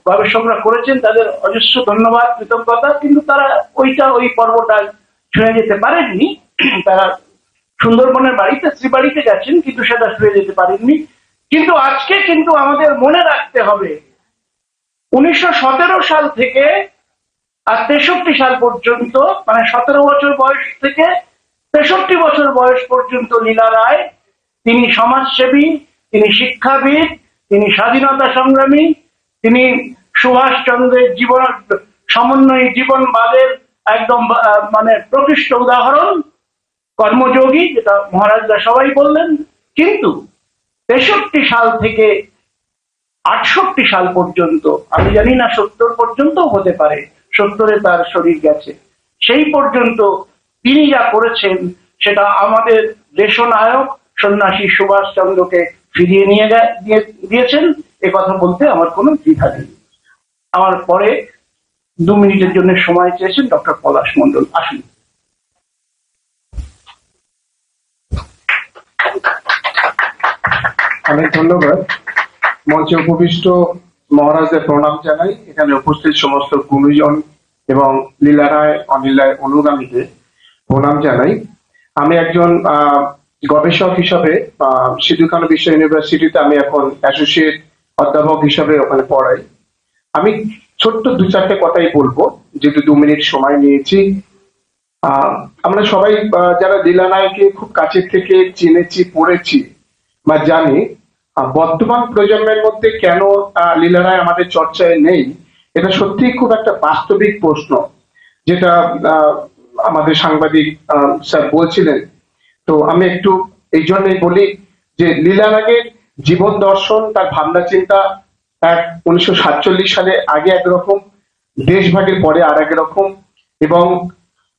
গবেষকরা করেছেন তাদের অজস্র ধন্যবাদ, কৃতজ্ঞতা, কিন্তু তারা ওই পর্বটা ছুঁয়ে যেতে পারেননি। তারা সুন্দরবনের বাড়িতে, শ্রীবাড়িতে গেছেন, কিন্তু সেটা ছুঁয়ে যেতে পারেননি। কিন্তু আজকে কিন্তু আমাদের মনে রাখতে হবে 1917 সাল থেকে আর 63 সাল পর্যন্ত, মানে 17 বছর বয়স থেকে 63 বছর বয়স পর্যন্ত লীলা রায়, তিনি সমাজসেবী, তিনি শিক্ষাবিদ, তিনি স্বাধীনতা সংগ্রামী, তিনি সুভাষচন্দ্রের জীবন সমন্বয়ী জীবনবাদের একদম মানে প্রকৃষ্ট উদাহরণ, কর্মযোগী, যেটা মহারাজরা সবাই বললেন। কিন্তু 63 সাল থেকে 68 সাল পর্যন্ত, আমি জানি না 70 পর্যন্ত হতে পারে, 70-এ তার শরীর গেছে, সেই পর্যন্ত তিনি যা করেছেন সেটা আমাদের দেশনায়ক সন্ন্যাসী সুভাষচন্দ্রকে ফিরিয়ে নিয়ে দিয়েছেন, এ কথা বলতে আমার কোনো দ্বিধা নেই। আমার পরে 2 মিনিটের জন্য সময় চেয়েছেন ডক্টর পলাশ মণ্ডল, আসুন। অনেক ধন্যবাদ। মঞ্চে উপবিষ্ট মহারাজদের প্রণাম জানাই, এখানে উপস্থিত সমস্ত গুণীজন এবং লীলারায় অনিল রায় অনুগামীদের প্রণাম জানাই। আমি একজন গবেষক হিসাবে সিধু কানু বিশ্ব ইউনিভার্সিটিতে আমি এখন অ্যাসোসিয়েট অধ্যাপক হিসাবে ওখানে পড়াই। আমি ছোট্ট 2-4টে কথাই বলবো, যেহেতু 2 মিনিট সময় নিয়েছি। আমরা সবাই যারা লীলারায়কে খুব কাছের থেকে চিনেছি, পড়েছি বা জানি, বর্তমান প্রজন্মের মধ্যে কেন লীলারায় আমাদের চর্চায় নেই, এটা সত্যিই খুব একটা বাস্তবিক প্রশ্ন, যেটা আমাদের সাংবাদিক স্যার বলছিলেন। তো আমি একটু এই জন্যই বলি যে লীলারায়ের জীবন দর্শন, তার ভাবনা চিন্তা 1947 সালে আগে একরকম, দেশভাগের পরে আর এক রকম, এবং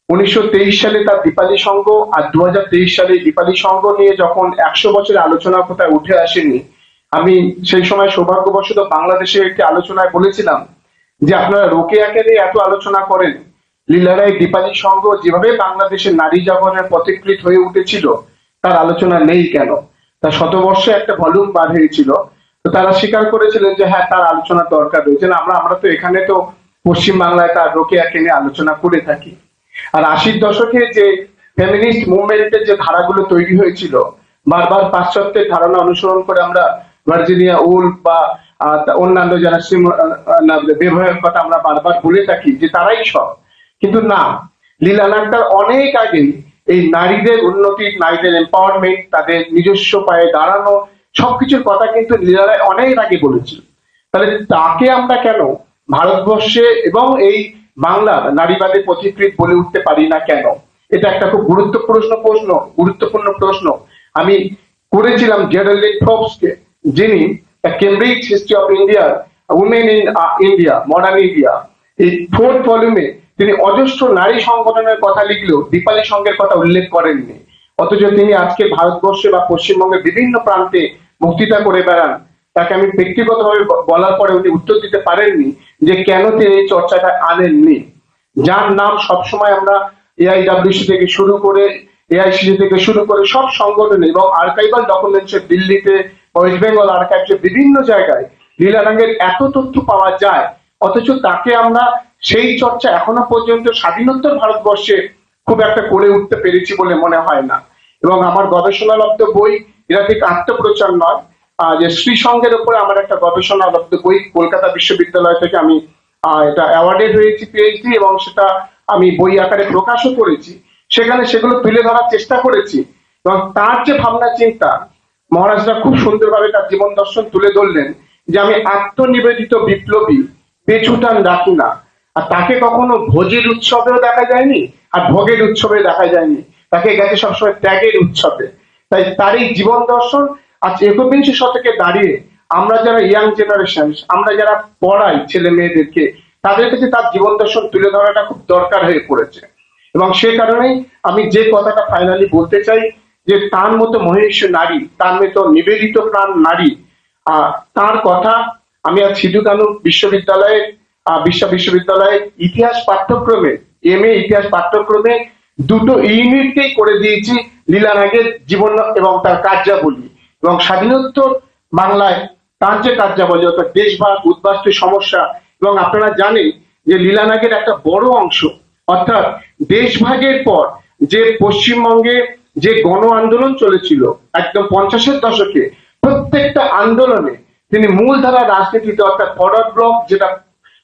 1923 সালে তার দীপালি সংঘ আর 2023 সালে দীপালি সংঘ নিয়ে যখন 100 বছরের আলোচনার কথা উঠে আসেনি, আমি সেই সময় সৌভাগ্যবশত বাংলাদেশের একটি আলোচনায় বলেছিলাম যে আপনারা রোকেয়াকে নিয়ে এত আলোচনা করেন, লীলারায় দীপালি সংঘ যেভাবে বাংলাদেশের নারী জাগরণের পথিকৃৎ হয়ে উঠেছিল তার আলোচনা নেই কেন? তার শতবর্ষে একটা ভলিউম বার হয়েছিল, তো তারা স্বীকার করেছিলেন যে হ্যাঁ, তার আলোচনার দরকার রয়েছে। আমরা তো এখানে তো পশ্চিম বাংলায় তার রোকেয়াকে নিয়ে আলোচনা করে থাকি। আর 80-র দশকে যে ফেমিনিস্ট মুভমেন্টের যে ধারাগুলো তৈরি হয়েছিল, বারবার পাশ্চাত্যের ধারণা অনুসরণ করে আমরা ভার্জিনিয়া উলফ বা অন্যান্য যারা ব্যবহারের কথা আমরা বারবার বলে থাকি যে তারাই সব, কিন্তু না, লীলানাথটার অনেক আগে এই নারীদের উন্নতি, নারীদের এম্পাওয়ারমেন্ট, তাদের নিজস্ব পায়ে দাঁড়ানো, সবকিছুর কথা কিন্তু লীলারায় অনেক আগে বলেছিল। তাহলে তাকে আমরা কেন ভারতবর্ষে এবং এই বাংলার নারীবাদী পথিকৃৎ বলে উঠতে পারি না কেন? এটা একটা খুব গুরুত্বপূর্ণ প্রশ্ন আমি করেছিলাম জেরাল্ডিন ফোর্বসকে, যিনি Cambridge history of India, women in India, modern India, এই 4th ভলিউমে তিনি অজস্র নারী সংগঠনের কথা লিখলেও দীপালি সংঘের কথা উল্লেখ করেননি। অথচ তিনি আজকে ভারতবর্ষে বা পশ্চিমবঙ্গের বিভিন্ন প্রান্তে বক্তৃতা করে বেড়ান। তাকে আমি ব্যক্তিগতভাবে বলার পরে উনি উত্তর দিতে পারেননি যে কেন তিনি এই চর্চাটা আনেননি। যার নাম সবসময় আমরা AIWC থেকে শুরু করে, AICC থেকে শুরু করে সব সংগঠনে এবং আর্কাইভাল ডকুমেন্টস দিল্লিতে, ওয়েস্ট বেঙ্গল আর্কাইভসে বিভিন্ন জায়গায় লীলারায়ের এত তথ্য পাওয়া যায়, অথচ তাকে আমরা সেই চর্চা এখনো পর্যন্ত স্বাধীনোত্তর ভারতবর্ষে খুব একটা করে উঠতে পেরেছি বলে মনে হয় না। এবং আমার গবেষণালব্ধ বই, এটা ঠিক আত্মপ্রচার নয়, যে শ্রীসংঘের উপরে আমার একটা গবেষণালব্ধ বই কলকাতা বিশ্ববিদ্যালয় থেকে আমি এটা অ্যাওয়ার্ডেড হয়েছি, PhD, এবং সেটা আমি বই আকারে প্রকাশও করেছি। সেখানে সেগুলো তুলে ধরার চেষ্টা করেছি এবং তার যে ভাবনা চিন্তা, মহারাজরা খুব সুন্দরভাবে তার জীবন দর্শন তুলে ধরলেন যে আমি আত্মনিবেদিত বিপ্লবী, পেছুটান রাখি না। আর তাকে কখনো ভোজের উৎসবেও দেখা যায়নি আর ভোগের উৎসবে দেখা যায়নি, তাকে গেছে সবসময় ত্যাগের উৎসবে। তাই তার এই জীবন দর্শন আজ 21 শতকে দাঁড়িয়ে আমরা যারা ইয়াং জেনারেশন, আমরা যারা পড়াই ছেলে মেয়েদেরকে, তাদের কাছে তার জীবন দর্শন তুলে ধরাটা খুব দরকার হয়ে পড়েছে। এবং সে কারণেই আমি যে কথাটা ফাইনালি বলতে চাই যে তার মতো মহিষী নারী, তার মতো নিবেদিত প্রাণ নারী, তার কথা আমি আজ সিধু কানু বিশ্ববিদ্যালয়ের বিশ্ববিদ্যালয়ের ইতিহাস পাঠ্যক্রমে, MA ইতিহাস পাঠ্যক্রমে 2টো ইউনিটকেই করে দিয়েছি লীলানাগের জীবন এবং তার কার্যাবলী এবং স্বাধীনোত্তর বাংলায় তার যে কার্যাবলী, অর্থাৎ দেশভাগ, উদ্বাস্তু সমস্যা। এবং আপনারা জানেন যে লীলানাগের একটা বড় অংশ, অর্থাৎ দেশভাগের পর যে পশ্চিমবঙ্গে যে গণ আন্দোলন চলেছিল একদম 50-এর দশকে, প্রত্যেকটা আন্দোলনে তিনি মূলধারা রাজনীতিতে, অর্থাৎ ফরওয়ার্ড ব্লক যেটা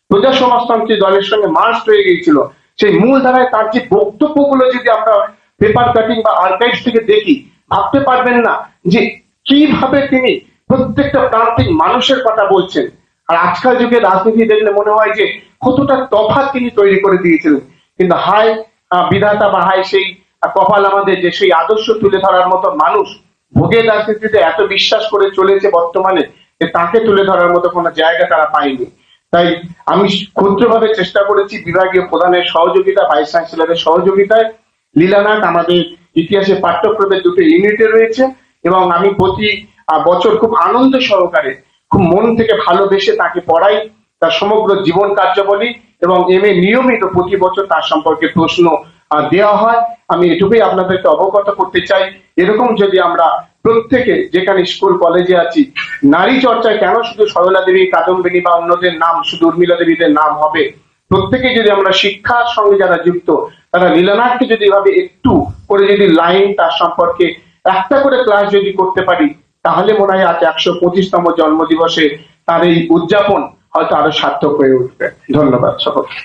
প্রজা সমাজতান্ত্রিক দলের সঙ্গে মার্চ হয়ে গিয়েছিল, সেই মূলধারায় তার যে বক্তব্যগুলো যদি আমরা পেপার কাটিং বা আর্কাইভস থেকে দেখি, ভাবতে পারবেন না যে কিভাবে তিনি প্রত্যেকটা প্রান্তিক মানুষের কথা বলছেন। আর আজকাল যুগে রাজনীতি দেখলে মনে হয় যে কতটা তফাৎ তিনি তৈরি করে দিয়েছিলেন। কিন্তু হায় বিধাতা বা হায় সেই কপাল আমাদের যে সেই আদর্শ তুলে ধরার মতো মানুষ ভোগের রাজনীতিতে এত বিশ্বাস করে চলেছে বর্তমানে, যে তাকে তুলে ধরার মতো কোনো জায়গা তারা পায়নি। তাই আমি ক্ষুদ্রভাবে চেষ্টা করেছি বিভাগীয় প্রধানের সহযোগিতা, ভাইস চ্যান্সেলরের সহযোগিতায়। লীলানাথ আমাদের ইতিহাসের পাঠ্যক্রমের 2টো ইউনিটে রয়েছে এবং আমি প্রতি বছর খুব আনন্দ সহকারে, খুব মন থেকে ভালোবেসে তাকে পড়াই তার সমগ্র জীবন কার্যাবলী এবং MA নিয়মিত প্রতি বছর তার সম্পর্কে প্রশ্ন দেওয়া হয়। আমি এটুকুই আপনাদেরকে অবগত করতে চাই, এরকম যদি আমরা প্রত্যেকে যেখানে স্কুল কলেজে আছি, নারী চর্চায় কেন শুধু সরলা দেবী, কাদম্বিনী বা অন্যদের নাম, শুধু উর্মিলা দেবীদের নাম হবে, প্রত্যেকে যদি আমরা শিক্ষার সঙ্গে যারা যুক্ত তারা লীলানাথকে যদি এভাবে একটু করে যদি লাইন তার সম্পর্কে একটা করে ক্লাস যদি করতে পারি, তাহলে মনে হয় আজ 125তম জন্মদিবসে তার এই উদযাপন হয়তো আরো সার্থক হয়ে উঠবে। ধন্যবাদ সকলকে।